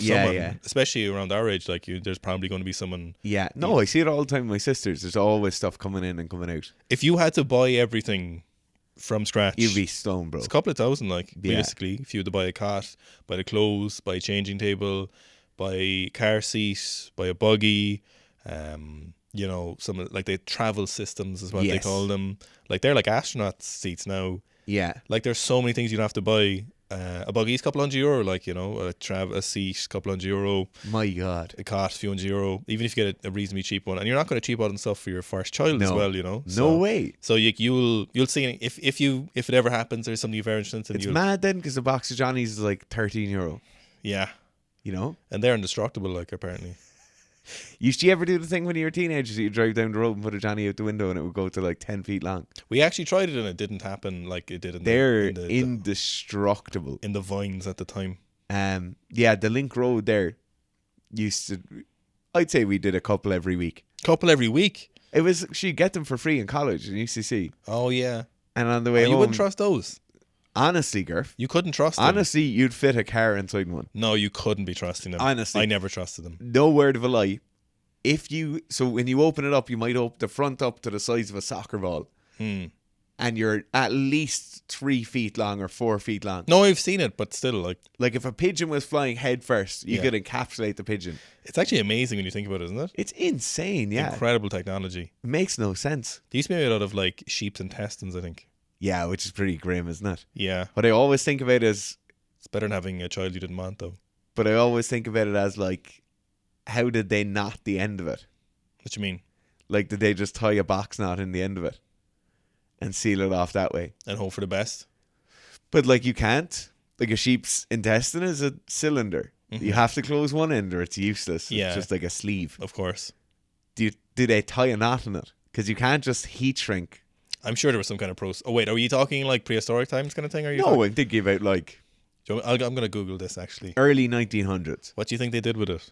someone, especially around our age. Like, there's probably going to be someone. Yeah, no, I see it all the time with my sisters. There's always stuff coming in and coming out. If you had to buy everything from scratch, you'd be stoned, bro. It's a couple of thousand, like, realistically. If you had to buy a cot, buy the clothes, buy a changing table, buy a car seat, buy a buggy, you know, some of, like, the travel systems is what they call them. Like, they're like astronaut seats now. Yeah. Like, there's so many things you'd have to buy. A buggy's a couple €100, like, you know, a seat, couple €100. My God. A cot, a few €100. Even if you get a reasonably cheap one, and you're not going to cheap out on stuff for your first child as well, you know. No way. So you'll see if it ever happens, there's something you've ever interested in. It's mad then, because the box of Johnny's is like €13. Yeah, you know, and they're indestructible. Like, apparently. Used you ever do the thing when you were teenagers? You drive down the road and put a Johnny out the window, and it would go to like 10 feet long. We actually tried it, and it didn't happen like it did. They're indestructible in the vines at the time. Yeah, the Link Road there used to. I'd say we did a couple every week. It was she'd get them for free in college in UCC. Oh yeah. And on the way home, you wouldn't trust those. Honestly, Gerf, you couldn't trust them. Honestly, you'd fit a car inside one. No, you couldn't be trusting them. Honestly, I never trusted them. No word of a lie. So when you open it up, you might open the front up to the size of a soccer ball, and you're at least 3 feet long or 4 feet long. No, I've seen it, but still, like if a pigeon was flying head first, you could encapsulate the pigeon. It's actually amazing when you think about it, isn't it? It's insane, yeah. Incredible technology. It makes no sense. There used to be a lot of like sheep's intestines, I think. Yeah, which is pretty grim, isn't it? Yeah. What I always think about is... It's better than having a child you didn't want, though. But I always think about it as like, how did they knot the end of it? What do you mean? Like, did they just tie a box knot in the end of it and seal it off that way? And hope for the best? But like, you can't. Like, a sheep's intestine is a cylinder. Mm-hmm. You have to close one end or it's useless. Yeah. It's just like a sleeve. Of course. Do they tie a knot in it? Because you can't just heat shrink. I'm sure there was some kind of process. Oh, wait, are you talking like prehistoric times kind of thing? No, I'm thinking about like... I'm going to Google this, actually. Early 1900s. What do you think they did with it?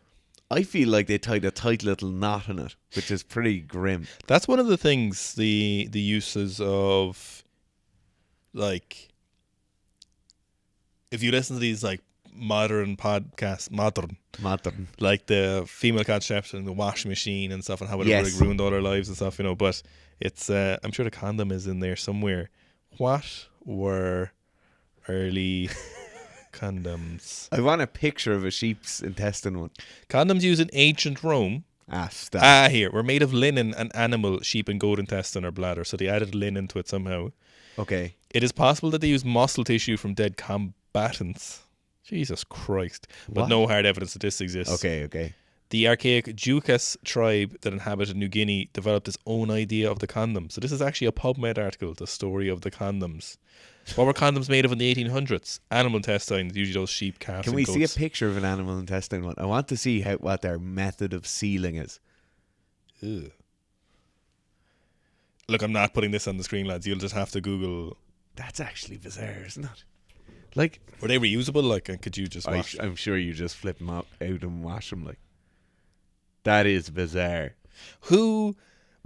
I feel like they tied a tight little knot in it, which is pretty grim. That's one of the things, the uses of, like, if you listen to these, like, modern podcasts, like the female contraception, the washing machine and stuff, and how it like, ruined all our lives and stuff, you know, but it's, I'm sure the condom is in there somewhere. What were early condoms? I want a picture of a sheep's intestine one. Condoms used in ancient Rome. Stop. Here. Were made of linen and animal, sheep and goat intestine or bladder, so they added linen to it somehow. Okay. It is possible that they used muscle tissue from dead combatants. Jesus Christ. But no hard evidence that this exists. Okay. The archaic Jukas tribe that inhabited New Guinea developed its own idea of the condom. So this is actually a PubMed article, the story of the condoms. What were condoms made of in the 1800s? Animal intestines, usually those sheep, calves, Can we goats. see a picture of an animal intestine one? I want to see what their method of sealing is. Ugh. Look, I'm not putting this on the screen, lads. You'll just have to Google. That's actually bizarre, isn't it? Like, were they reusable? Like, and could you just wash I'm sure you just flip them out and wash them. Like, that is bizarre.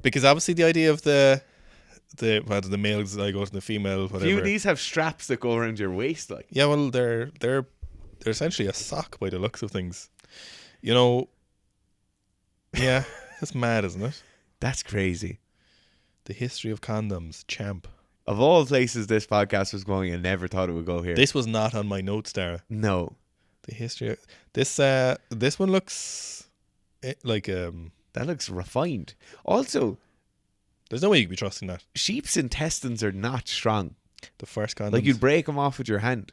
Because obviously the idea of the males like goes to the female, whatever. Few of these have straps that go around your waist, like. Yeah, well, they're essentially a sock by the looks of things. You know. Yeah, that's mad, isn't it? That's crazy. The history of condoms, champ. Of all places this podcast was going, I never thought it would go here. This was not on my notes, Dara. No. The history of this one looks like that looks refined. Also, there's no way you could be trusting that. Sheep's intestines are not strong. The first condoms. Like you'd break them off with your hand.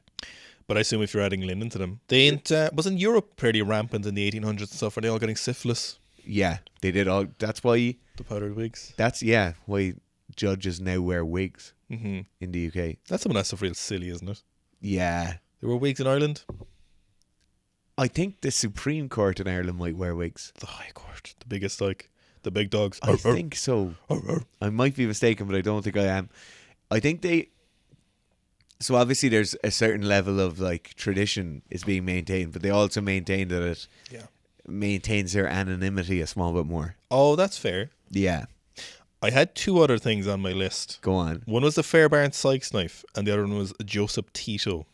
But I assume if you're adding linen to them. They ain't, wasn't Europe pretty rampant in the 1800s and stuff? Are they all getting syphilis? Yeah, they did all. That's why. The powdered wigs. That's, why judges now wear wigs in the UK. That's some of that stuff real silly, isn't it? Yeah. There were wigs in Ireland? I think the Supreme Court in Ireland might wear wigs. The High Court. The biggest, like, the big dogs. I think so. I might be mistaken, but I don't think I am. I think they... So obviously there's a certain level of like tradition is being maintained, but they also maintain that it maintains their anonymity a small bit more. Oh, that's fair. Yeah. I had two other things on my list. Go on. One was the Fairbairn Sykes knife, and the other one was a Joseph Tito.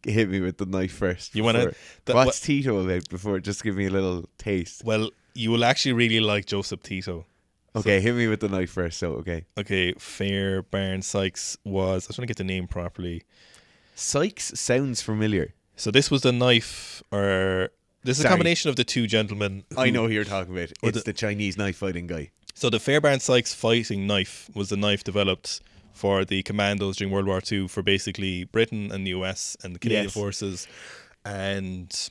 Hit me with the knife first. You want to? What's Tito about before? Just give me a little taste. Well, you will actually really like Joseph Tito. Okay, hit me with the knife first. So, Okay, Fairbairn Sykes was... I just want to get the name properly. Sykes sounds familiar. So this was the knife, or... This is a combination of the two gentlemen. I know who you're talking about. It's the Chinese knife fighting guy. So the Fairbairn Sykes fighting knife was the knife developed for the commandos during World War II for basically Britain and the US and the Canadian forces. And so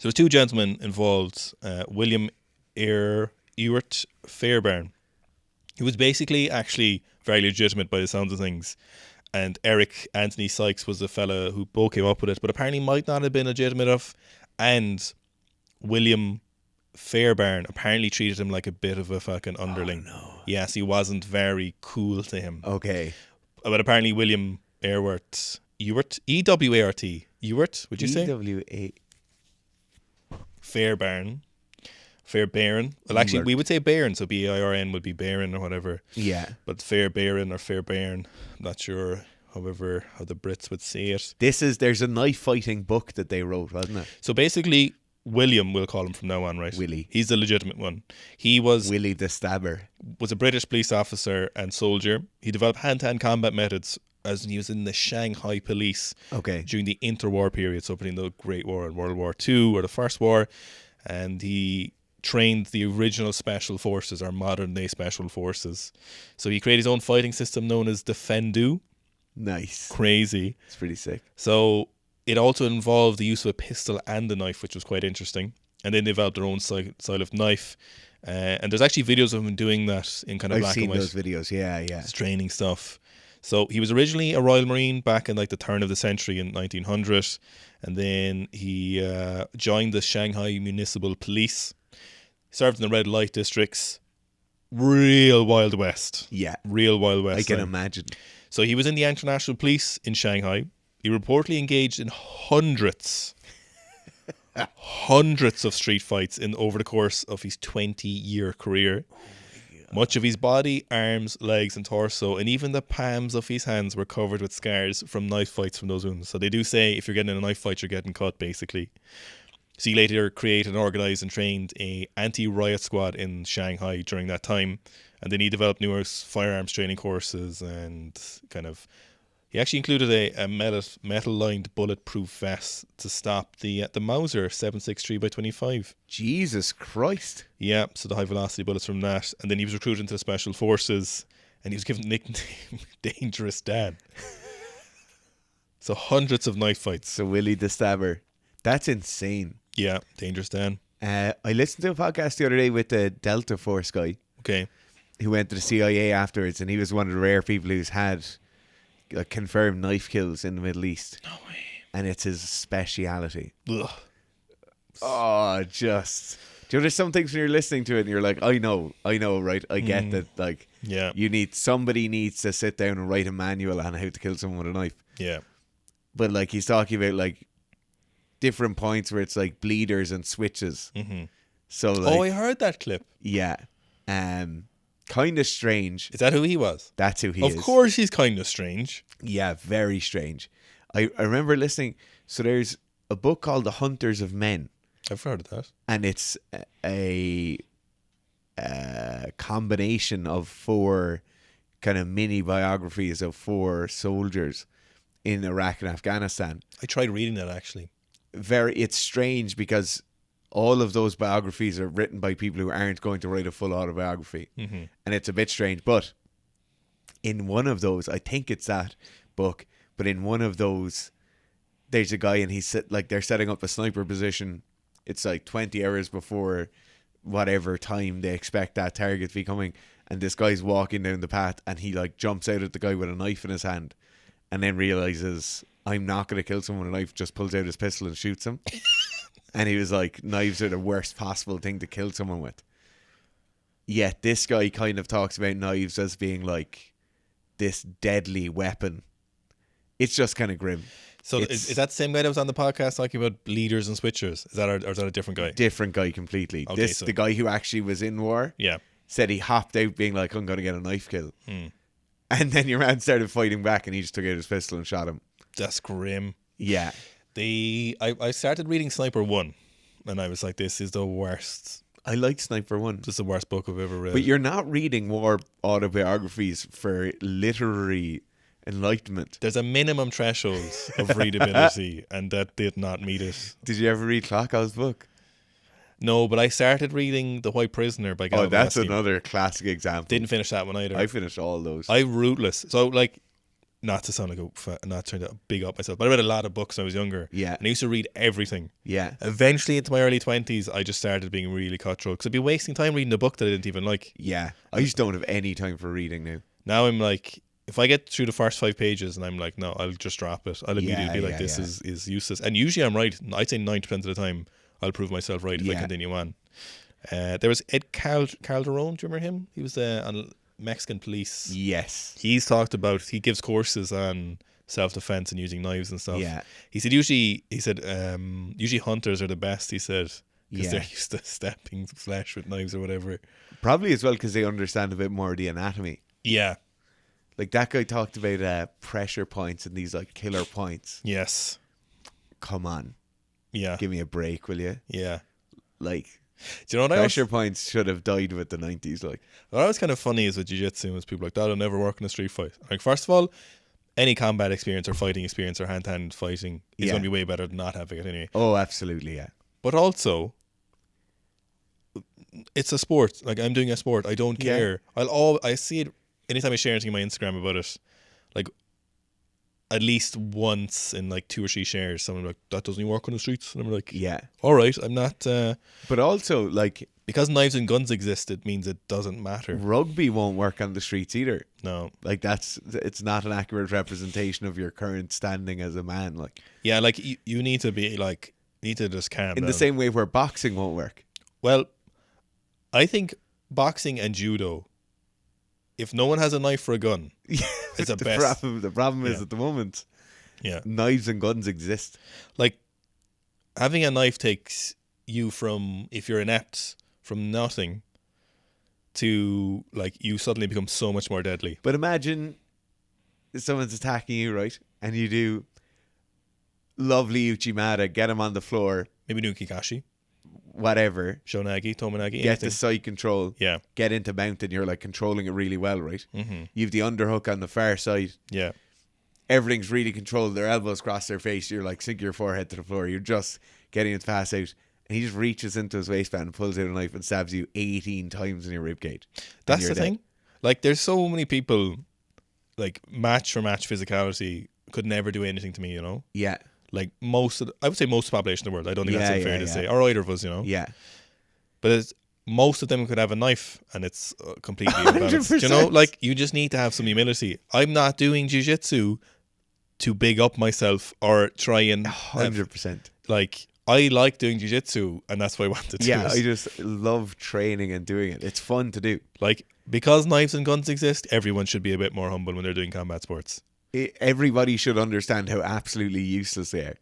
there's two gentlemen involved, William Ewart Fairbairn, who was basically actually very legitimate by the sounds of things, and Eric Anthony Sykes was the fella who both came up with it, but apparently might not have been legitimate enough, and William Fairbairn apparently treated him like a bit of a fucking underling. Oh, no. Yes, he wasn't very cool to him. Okay. But apparently William Ewart, E-W-A-R-T, Ewart, would you say? E-W-A... Fairbairn. Well, actually, we would say Bairn, so B-A-I-R-N would be Bairn or whatever. Yeah. But Fairbairn or Fairbairn, I'm not sure, however, how the Brits would say it. There's a knife fighting book that they wrote, wasn't it? So basically, William, we'll call him from now on, right? Willie. He's the legitimate one. He was... Willie the Stabber. Was a British police officer and soldier. He developed hand-to-hand combat methods as he was in the Shanghai police during the interwar period, so between the Great War and World War II or the First War. And he trained the original special forces, or modern day special forces. So he created his own fighting system known as Defendu. Nice. Crazy. It's pretty sick. So it also involved the use of a pistol and a knife, which was quite interesting. And then they developed their own style of knife. And there's actually videos of him doing that in kind of black and white. I've seen those videos, yeah. It's training stuff. So he was originally a Royal Marine back in like the turn of the century in 1900. And then he joined the Shanghai Municipal Police. Served in the red light districts. Real Wild West. Yeah. Real Wild West. I can imagine. So he was in the international police in Shanghai. He reportedly engaged in hundreds of street fights over the course of his 20-year career. Much of his body, arms, legs and torso, and even the palms of his hands were covered with scars from knife fights from those wounds. So they do say if you're getting in a knife fight, you're getting cut, basically. So he later created, organised and trained a anti-riot squad in Shanghai during that time. And then he developed numerous firearms training courses and kind of... He actually included a metal-lined bulletproof vest to stop the Mauser 7.63x25. Jesus Christ. Yeah, so the high-velocity bullets from that. And then he was recruited into the Special Forces, and he was given the nickname Dangerous Dan. So hundreds of knife fights. So Willie the Stabber. That's insane. Yeah, Dangerous Dan. I listened to a podcast the other day with the Delta Force guy. Okay. Who went to the CIA afterwards, and he was one of the rare people who's had confirmed knife kills in the Middle East. No way. And it's his speciality. Ugh. Oh, just... Do you know, there's some things when you're listening to it and you're like, I know, right? I get that, like, somebody needs to sit down and write a manual on how to kill someone with a knife. Yeah. But, like, he's talking about, like, different points where it's, like, bleeders and switches. Mm-hmm. So, like... Oh, I heard that clip. Yeah. Kind of strange. Is that who he was? That's who he is. Of course he's kind of strange. Yeah, very strange. I remember listening... So there's a book called The Hunters of Men. I've heard of that. And it's a combination of 4 kind of mini biographies of 4 soldiers in Iraq and Afghanistan. I tried reading that, actually. It's strange because all of those biographies are written by people who aren't going to write a full autobiography. Mm-hmm. And it's a bit strange. But in one of those, I think it's that book, but in one of those, there's a guy and they're setting up a sniper position. It's like 20 hours before whatever time they expect that target to be coming. And this guy's walking down the path and he like jumps out at the guy with a knife in his hand and then realizes, I'm not going to kill someone with a knife, just pulls out his pistol and shoots him. And he was like, knives are the worst possible thing to kill someone with. Yet this guy kind of talks about knives as being like this deadly weapon. It's just kind of grim. So is that the same guy that was on the podcast talking about leaders and switchers? Or is that a different guy? Different guy completely. Okay, the guy who actually was in war. Yeah. Said he hopped out being like, I'm going to get a knife kill. And then your man started fighting back and he just took out his pistol and shot him. That's grim. Yeah. I started reading Sniper 1 and I was like, this is the worst. I like Sniper 1. This is the worst book I've ever read. But you're not reading war autobiographies for literary enlightenment. There's a minimum threshold of readability and that did not meet it. Did you ever read Clockall's book? No, but I started reading The White Prisoner by Galvin. Oh, that's another classic example. Didn't finish that one either. I finished all those. I'm rootless. So, like, not to sound like not trying to big up myself, but I read a lot of books when I was younger. Yeah. And I used to read everything. Yeah. Eventually, into my early 20s, I just started being really cutthroat because I'd be wasting time reading a book that I didn't even like. Yeah. I just don't have any time for reading now. Now I'm like, if I get through the first 5 pages and I'm like, no, I'll just drop it. I'll immediately be like, this is useless. And usually I'm right. I'd say 90% of the time, I'll prove myself right if I continue on. There was Ed Calderon. Do you remember him? He was on Mexican police. Yes. He gives courses on self-defense and using knives and stuff. Yeah. He said usually hunters are the best, he said, because they're used to stepping flesh with knives or whatever. Probably as well because they understand a bit more of the anatomy. Yeah. Like that guy talked about pressure points and these like killer points. Yes. Come on. Yeah. Give me a break, will you? Yeah. Like, do you know what pressure points should have died with the 90s. Like, what was kind of funny is with jiu-jitsu was people like, that'll never work in a street fight. Like, first of all, any combat experience or fighting experience or hand-to-hand fighting is going to be way better than not having it anyway. Oh, absolutely, yeah. But also, it's a sport. Like, I'm doing a sport. I don't care. I see it anytime I share anything on my Instagram about it. Like, at least once in like 2 or 3 shares, someone like, that doesn't even work on the streets. And I'm like, yeah, all right, I'm not. But also, like, because knives and guns exist, it means it doesn't matter. Rugby won't work on the streets either. No, like it's not an accurate representation of your current standing as a man. Like, yeah, like you need to be like, need to just calm down. In the same way where boxing won't work. Well, I think boxing and judo, if no one has a knife for a gun, it's the best. The problem is at the moment, knives and guns exist. Like, having a knife takes you from, if you're inept, from nothing to, like, you suddenly become so much more deadly. But imagine someone's attacking you, right? And you do lovely Uchimata, get him on the floor. Maybe do Kikashi. Whatever. Shonagi, Tomonagi. Get the side control. Yeah. Get into mount and you're like controlling it really well, right? Mm-hmm. You have the underhook on the far side. Yeah. Everything's really controlled. Their elbows cross their face. You're like sink your forehead to the floor. You're just getting it to pass out. And he just reaches into his waistband and pulls out a knife and stabs you 18 times in your ribcage. That's the thing. Like, there's so many people, like, match for match physicality could never do anything to me, you know? Yeah. Like, I would say most of the population of the world. I don't think that's unfair to say. Or either of us, you know? Yeah. But most of them could have a knife and it's completely imbalanced. You know, like, you just need to have some humility. I'm not doing jiu-jitsu to big up myself or try and 100%. Like, I like doing jiu-jitsu and that's why I want to do it. Yeah, I just love training and doing it. It's fun to do. Like, because knives and guns exist, everyone should be a bit more humble when they're doing combat sports. Everybody should understand how absolutely useless they are.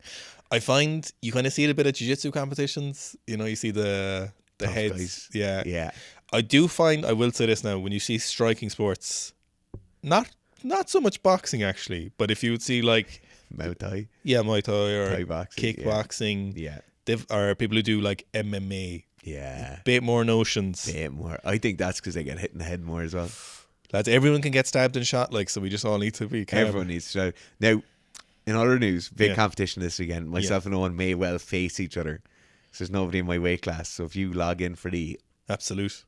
I find you kind of see it a bit at jiu-jitsu competitions. You know, you see the Tough heads. Guys. Yeah. I do find, I will say this now, when you see striking sports, not so much boxing actually, but if you would see like Muay Thai. Yeah, Muay Thai or Thai boxing, kickboxing. Yeah. Or people who do like MMA. Yeah. Bit more notions. Bit more. I think that's because they get hit in the head more as well. Lads, everyone can get stabbed and shot, like, so we just all need to be calm. Everyone needs to shout. Now, in other news, big competition this weekend. Myself and Owen may well face each other. So there's nobody in my weight class. So if you log in for the absolute.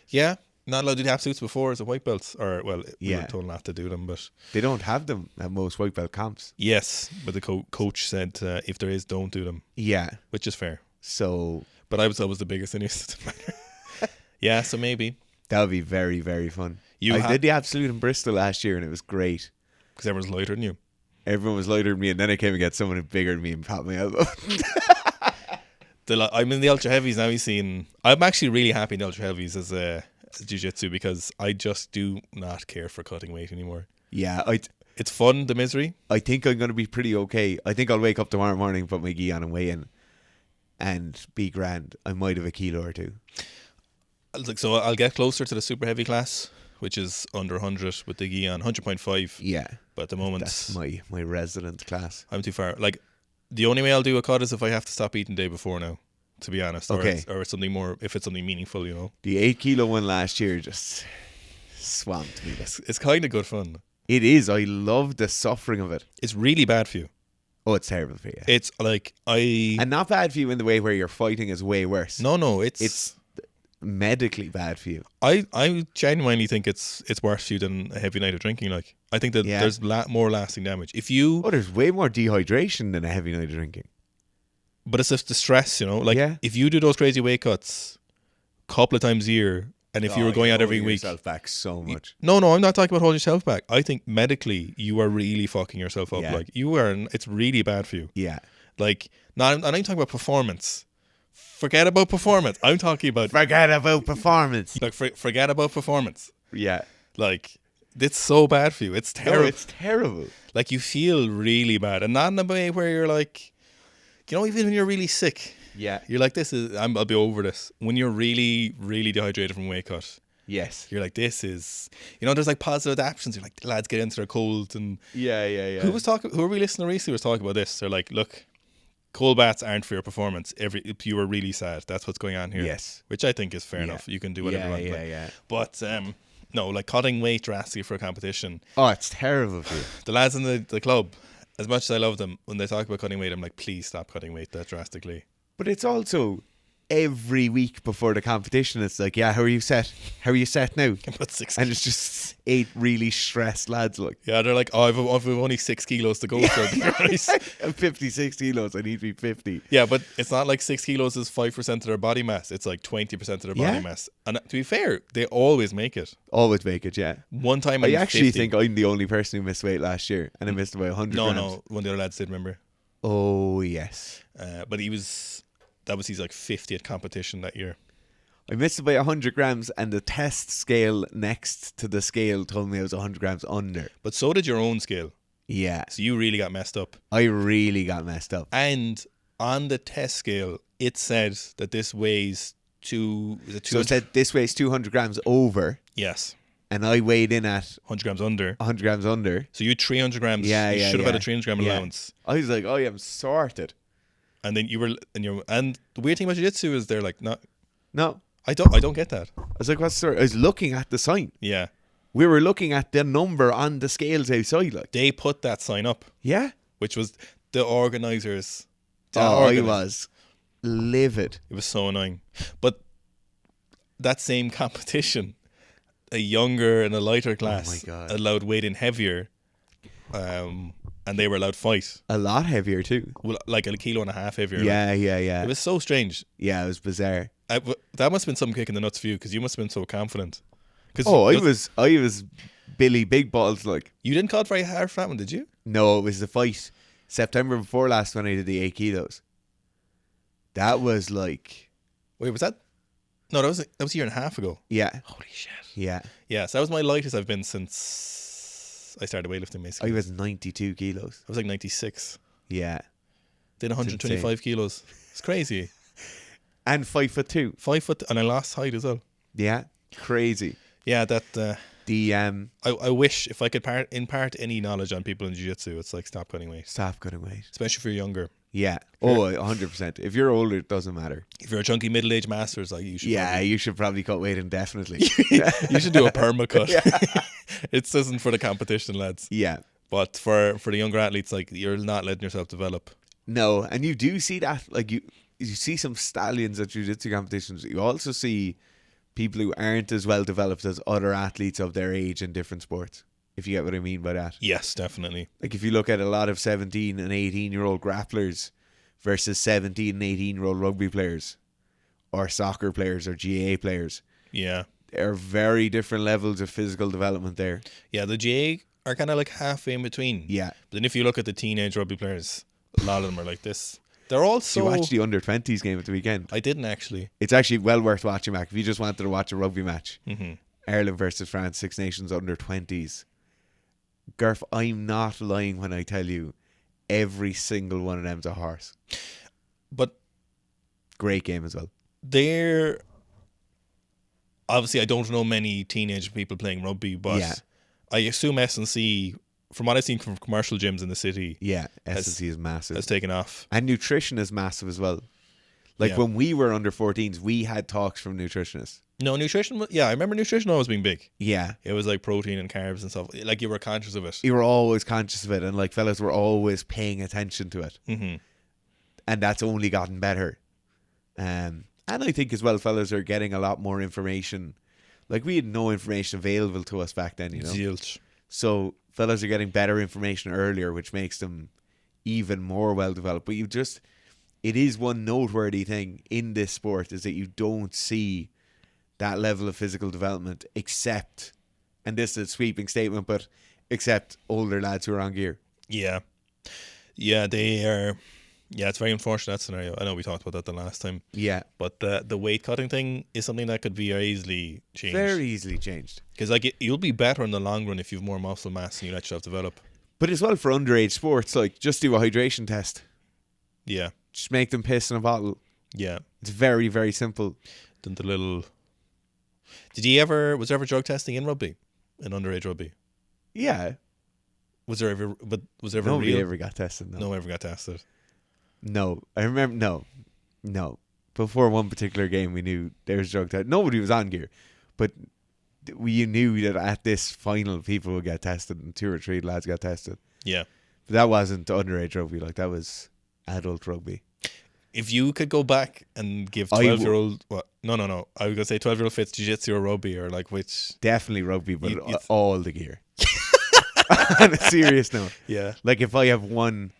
Yeah. not allowed to do the absolutes before as a white belts, or we were Yeah. told not to do them, but They don't have them at most white belt camps. yes, but the coach said if there is, don't do them, Yeah. which is fair. So But I was always the biggest in it. Yeah, so maybe that would be very, very fun. You I did the absolute in Bristol last year and it was great. because everyone's lighter than you. Everyone was lighter than me, and then I came against someone bigger than me and popped my elbow. I'm in the ultra heavies now. I'm actually really happy in the ultra heavies as jiu-jitsu because I just do not care for cutting weight anymore. Yeah, It's fun, the misery. I think I'm going to be pretty okay. I think I'll wake up tomorrow morning, put my gi on and weigh in and be grand. I might have a kilo or two. So I'll get closer to the super heavy class, which is under 100 with the gi on 100.5. Yeah. But at the moment, That's my resident class. I'm too far. Like, the only way I'll do a cut is if I have to stop eating the day before now, to be honest. Okay. Or it's something more, if it's something meaningful, you know. The 8 kilo one last year just swamped me. It's kind of good fun. It is. I love the suffering of it. It's really bad for you. Oh, it's terrible for you. It's like, And not bad for you in the way where you're fighting is way worse. No, It's medically bad for you. I genuinely think it's worse for you than a heavy night of drinking. Like, I think that there's more lasting damage. If you... Oh, there's way more dehydration than a heavy night of drinking. But it's just the stress, you know? Like, Yeah. if you do those crazy weight cuts a couple of times a year, and if you were going out every week... yourself back so much. No, I'm not talking about holding yourself back. I think medically, you are really fucking yourself up. Yeah. Like, it's really bad for you. Yeah. Like, I'm not even talking about performance. Forget about performance. I'm talking about... Forget about performance. Like, forget about performance. Yeah. Like, it's so bad for you. It's terrible. No, it's terrible. Like, you feel really bad. And not in a way where you're like... You know, even when you're really sick... Yeah. You're like, I'll be over this. When you're really, really dehydrated from weight cut, Yes. you're like, this is, you know, there's like positive adaptations. You're like, lads get into their cold. And Yeah. who were we listening to recently was talking about this? They're like, look, cold baths aren't for your performance. If you were really sad, that's what's going on here. Yes. Which I think is fair enough. You can do whatever you want. Yeah. But, no, like cutting weight drastically for a competition. Oh, it's terrible for you. The lads in the club, as much as I love them, when they talk about cutting weight, I'm like, please stop cutting weight that drastically. But it's also every week before the competition, it's like, yeah, how are you set? How are you set now? About 6 And it's just 8 really stressed lads, like. Yeah, they're like, oh, I've only 6 kilos to go. So I'm 56 kilos, I need to be 50. yeah, but it's not like 6 kilos is 5% of their body mass. It's like 20% of their body mass. And to be fair, they always make it. Always make it, yeah. One time I actually think I'm the only person who missed weight last year, and I missed about 100 grams. No, one of the other lads did, remember? Oh, yes. But that was his like 50th competition that year. I missed it by 100 grams, and the test scale next to the scale told me I was 100 grams under. But so did your own scale. Yeah. So you really got messed up. I really got messed up. And on the test scale, it said that this weighs So it said this weighs 200 grams over. Yes. And I weighed in at 100 grams under. 100 grams under. So you 300 grams. Yeah. You should have had a 300 gram allowance. I was like, I am sorted. And then and the weird thing about jiu-jitsu is they're like, No. I don't get that. I was like, what's the story? I was looking at the sign. Yeah. We were looking at the number on the scales outside, like. They put that sign up. Yeah. Which was the organisers. I was livid. It was so annoying. But that same competition, a younger and a lighter class allowed weight in heavier, and they were allowed fight. A lot heavier too. Well, like 1.5 kilos heavier. Yeah. It was so strange. Yeah, it was bizarre. That must have been some kick in the nuts for you because you must have been so confident. I was Billy Big Balls, like. You didn't cut very hard for that one, did you? No, it was the fight September before last when I did the 8 kilos. That was like. Wait, was that? No, that was a year and a half ago. Yeah. Holy shit. Yeah. Yeah, so that was my lightest I've been since I started weightlifting, basically. I was 92 kilos. I was like 96. Yeah. Then 125 kilos. It's crazy. And 5'2". 5 foot, and I lost height as well. Yeah. Crazy. Yeah, that... I wish if I could impart any knowledge on people in jiu-jitsu, it's like stop cutting weight. Stop cutting weight. Especially if you're younger. Yeah. Oh, 100%. If you're older, it doesn't matter. If you're a chunky middle-aged master, it's like you should. Yeah, you should probably cut weight indefinitely. You should do a perma cut. It isn't for the competition, lads. Yeah. But for the younger athletes, like you're not letting yourself develop. No, and you do see that. Like you see some stallions at jiu-jitsu competitions. You also see people who aren't as well developed as other athletes of their age in different sports, if you get what I mean by that. Yes, definitely. Like if you look at a lot of 17 and 18-year-old grapplers versus 17 and 18-year-old rugby players or soccer players or GAA players. Yeah. There are very different levels of physical development there. Yeah, the GAA are kind of like halfway in between. Yeah. But then if you look at the teenage rugby players, a lot of them are like this. They're all so... Did you watch the under-20s game at the weekend? I didn't actually. It's actually well worth watching back. If you just wanted to watch a rugby match. Mm-hmm. Ireland versus France, Six Nations under-20s. Garth, I'm not lying when I tell you every single one of them's a horse. But... Great game as well. They're... Obviously, I don't know many teenage people playing rugby, but yeah. I assume S&C, from what I've seen from commercial gyms in the city, yeah, S&C is massive. Has taken off. And nutrition is massive as well. Like when we were under 14s, we had talks from nutritionists. No, nutrition, yeah, I remember nutrition always being big. Yeah. It was like protein and carbs and stuff. Like you were conscious of it. You were always conscious of it, and like fellas were always paying attention to it. Mm-hmm. And that's only gotten better. And I think as well, fellas are getting a lot more information. Like we had no information available to us back then, you know. Zilch. So fellas are getting better information earlier, which makes them even more well developed. But it is one noteworthy thing in this sport is that you don't see that level of physical development except, and this is a sweeping statement, but except older lads who are on gear. Yeah. Yeah, they are. Yeah, it's very unfortunate, that scenario. I know we talked about that the last time. Yeah. But the weight cutting thing is something that could be very easily changed. Very easily changed. Because like you'll be better in the long run if you have more muscle mass and you let yourself develop. But as well for underage sports, like just do a hydration test. Yeah. Just make them piss in a bottle. Yeah. It's very, very simple. Then the little... was there ever drug testing in rugby? In underage rugby? Yeah. Was there ever Nobody ever got tested. No one ever got tested. No, I remember. No. Before one particular game, we knew there was drug test. Nobody was on gear, but we knew that at this final, people would get tested, and 2 or 3 lads got tested. Yeah, but that wasn't underage rugby. Like that was adult rugby. If you could go back and give 12-year-old, no, I was gonna say 12-year-old fits jiu-jitsu or rugby or like which? Definitely rugby, but all the gear. On a serious note, yeah. Like if I have one.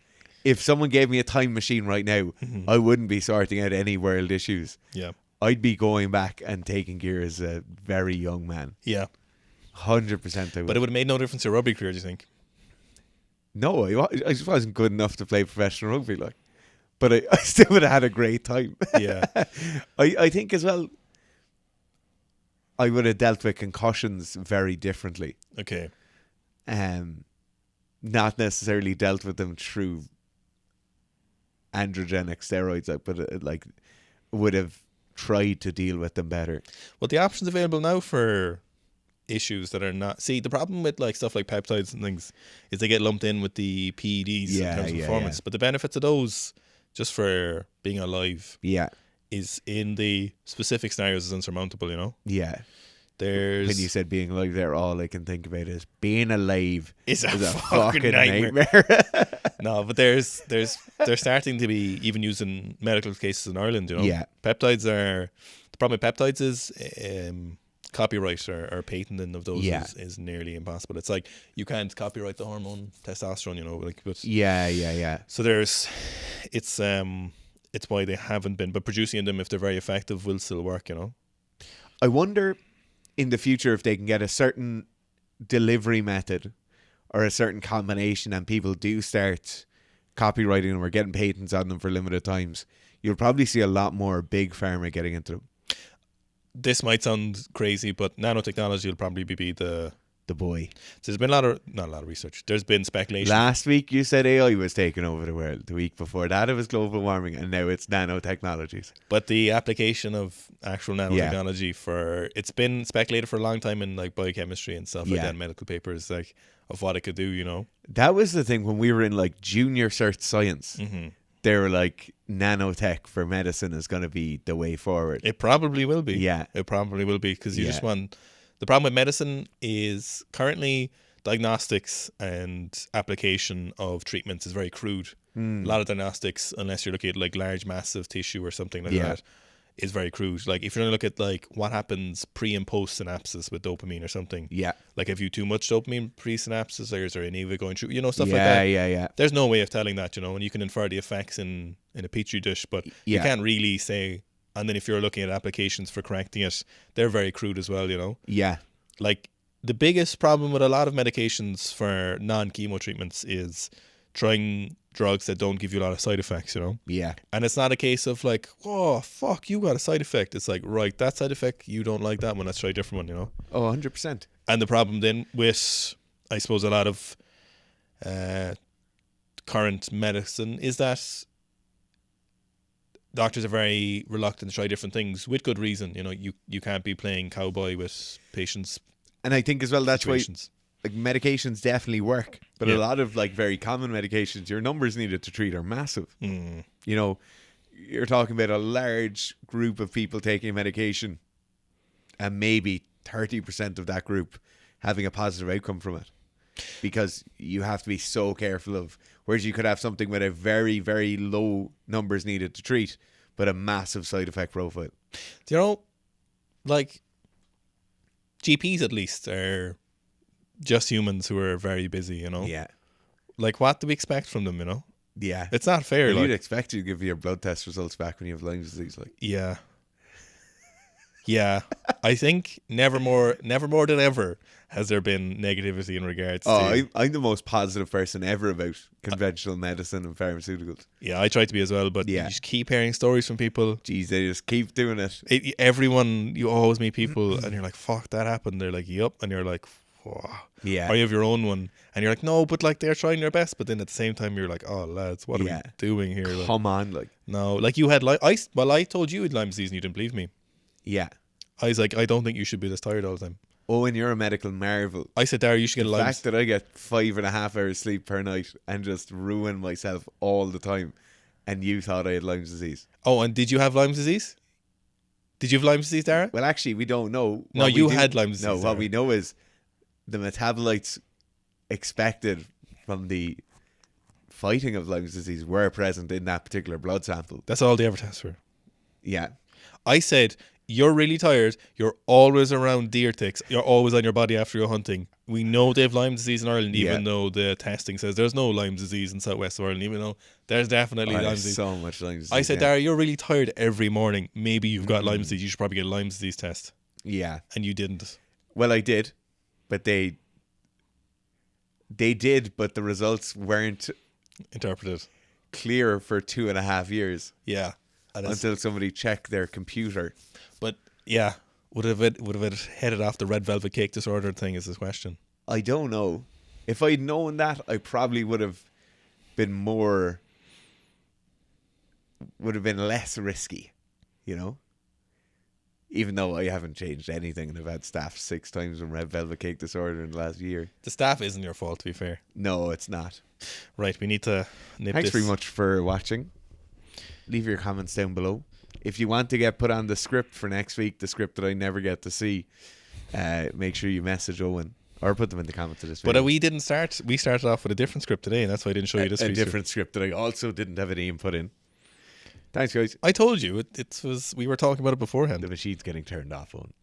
If someone gave me a time machine right now, mm-hmm. I wouldn't be sorting out any world issues. Yeah. I'd be going back and taking gear as a very young man. Yeah. 100% I would. But it would have made no difference to your rugby career, do you think? No, I just wasn't good enough to play professional rugby. Like, but I still would have had a great time. Yeah. I think as well, I would have dealt with concussions very differently. Okay. Not necessarily dealt with them through androgenic steroids, but like would have tried to deal with them better. Well, the options available now for issues that are not... See, the problem with like stuff like peptides and things is they get lumped in with the PEDs in terms of performance. But the benefits of those, just for being alive, is in the specific scenarios is insurmountable, you know? Yeah. When you said being alive there, all I can think about is being alive is a fucking nightmare. No, but there's they're starting to be even used in medical cases in Ireland, you know. Yeah. Peptides are... The problem with peptides is copyright or patenting of those is nearly impossible. It's like you can't copyright the hormone testosterone, you know. Like, but So it's why they haven't been. But producing them, if they're very effective, will still work, you know. I wonder in the future if they can get a certain delivery method or a certain combination and people do start copyrighting them or getting patents on them for limited times. You'll probably see a lot more big pharma getting into them. This might sound crazy, but nanotechnology will probably be the boy. So there's been not a lot of research. There's been speculation. Last week you said AI was taking over the world. The week before that it was global warming, and now it's nanotechnologies. But the application of actual nanotechnology it's been speculated for a long time in like biochemistry and stuff like that, medical papers, like of what it could do, you know. That was the thing when we were in like junior cert science. Mm-hmm. They were like, nanotech for medicine is going to be the way forward. It probably will be. Yeah. It probably will be because you just want... The problem with medicine is currently diagnostics and application of treatments is very crude. A lot of diagnostics, unless you're looking at like large, massive tissue or something like that, is very crude. Like if you're going to look at like what happens pre and post synapses with dopamine or something. Yeah. Like if you too much dopamine pre synapses, or is there any of it going through, stuff like that. Yeah. There's no way of telling that, and you can infer the effects in a petri dish, but you can't really say. And then if you're looking at applications for correcting it, they're very crude as well, Yeah. Like the biggest problem with a lot of medications for non-chemo treatments is trying drugs that don't give you a lot of side effects, Yeah. And it's not a case of like, oh, fuck, you got a side effect. It's like, right, that side effect, you don't like that one, let's try a different one, Oh, 100%. And the problem then with, I suppose, a lot of current medicine is that doctors are very reluctant to try different things with good reason. You can't be playing cowboy with patients. And I think as well that's situations. Why like medications definitely work, but a lot of like very common medications, your numbers needed to treat are massive. You're talking about a large group of people taking a medication and maybe 30% of that group having a positive outcome from it, because you have to be so careful of, whereas you could have something with a very, very low numbers needed to treat but a massive side effect profile. Like GPs at least are just humans who are very busy, Yeah. Like what do we expect from them, Yeah. It's not fair. You'd expect you to give your blood test results back when you have Lyme disease. Like. Yeah. Yeah. I think never more than ever has there been negativity in regards to... I'm the most positive person ever about conventional medicine and pharmaceuticals. Yeah, I try to be as well, but you just keep hearing stories from people. Jeez, they just keep doing it. Everyone, you always meet people and you're like, fuck, that happened. They're like, yup. And you're like, whoa. Yeah. Or you have your own one and you're like, no, but like they're trying their best. But then at the same time, you're like, oh, lads, what are we doing here? Like, come on, like. No, like you had I told you you had Lyme disease and you didn't believe me. Yeah. I was like, I don't think you should be this tired all the time. Oh, and you're a medical marvel. I said, Dara, you should get Lyme. The fact that I get 5.5 hours sleep per night and just ruin myself all the time, and you thought I had Lyme disease. Oh, and did you have Lyme disease? Did you have Lyme disease, Dara? Well, actually, we don't know. No, you had Lyme disease. No, what we know is the metabolites expected from the fighting of Lyme disease were present in that particular blood sample. That's all they ever test for. Yeah. I said, you're really tired. You're always around deer ticks. You're always on your body after you're hunting. We know they have Lyme disease in Ireland, even though the testing says there's no Lyme disease in southwest of Ireland, even though there's definitely Lyme disease. So much Lyme disease. I said, Dara, you're really tired every morning. Maybe you've got Lyme disease. You should probably get a Lyme disease test. Yeah. And you didn't. Well, I did, but they did, but the results weren't interpreted clear for 2.5 years. Yeah. Until somebody checked their computer. But yeah, would have it headed off the red velvet cake disorder thing is this question. I don't know. If I'd known that, I probably would have been less risky, Even though I haven't changed anything and I've had staph 6 times from red velvet cake disorder in the last year. The staph isn't your fault, to be fair. No, it's not. Right, we need to nip Thanks this. very much for watching. Leave your comments down below. If you want to get put on the script for next week, the script that I never get to see, make sure you message Owen or put them in the comments of this video. But we started off with a different script today, and that's why I didn't show you this feature. A different script that I also didn't have any input in. Thanks, guys. I told you, we were talking about it beforehand. The machine's getting turned off, Owen.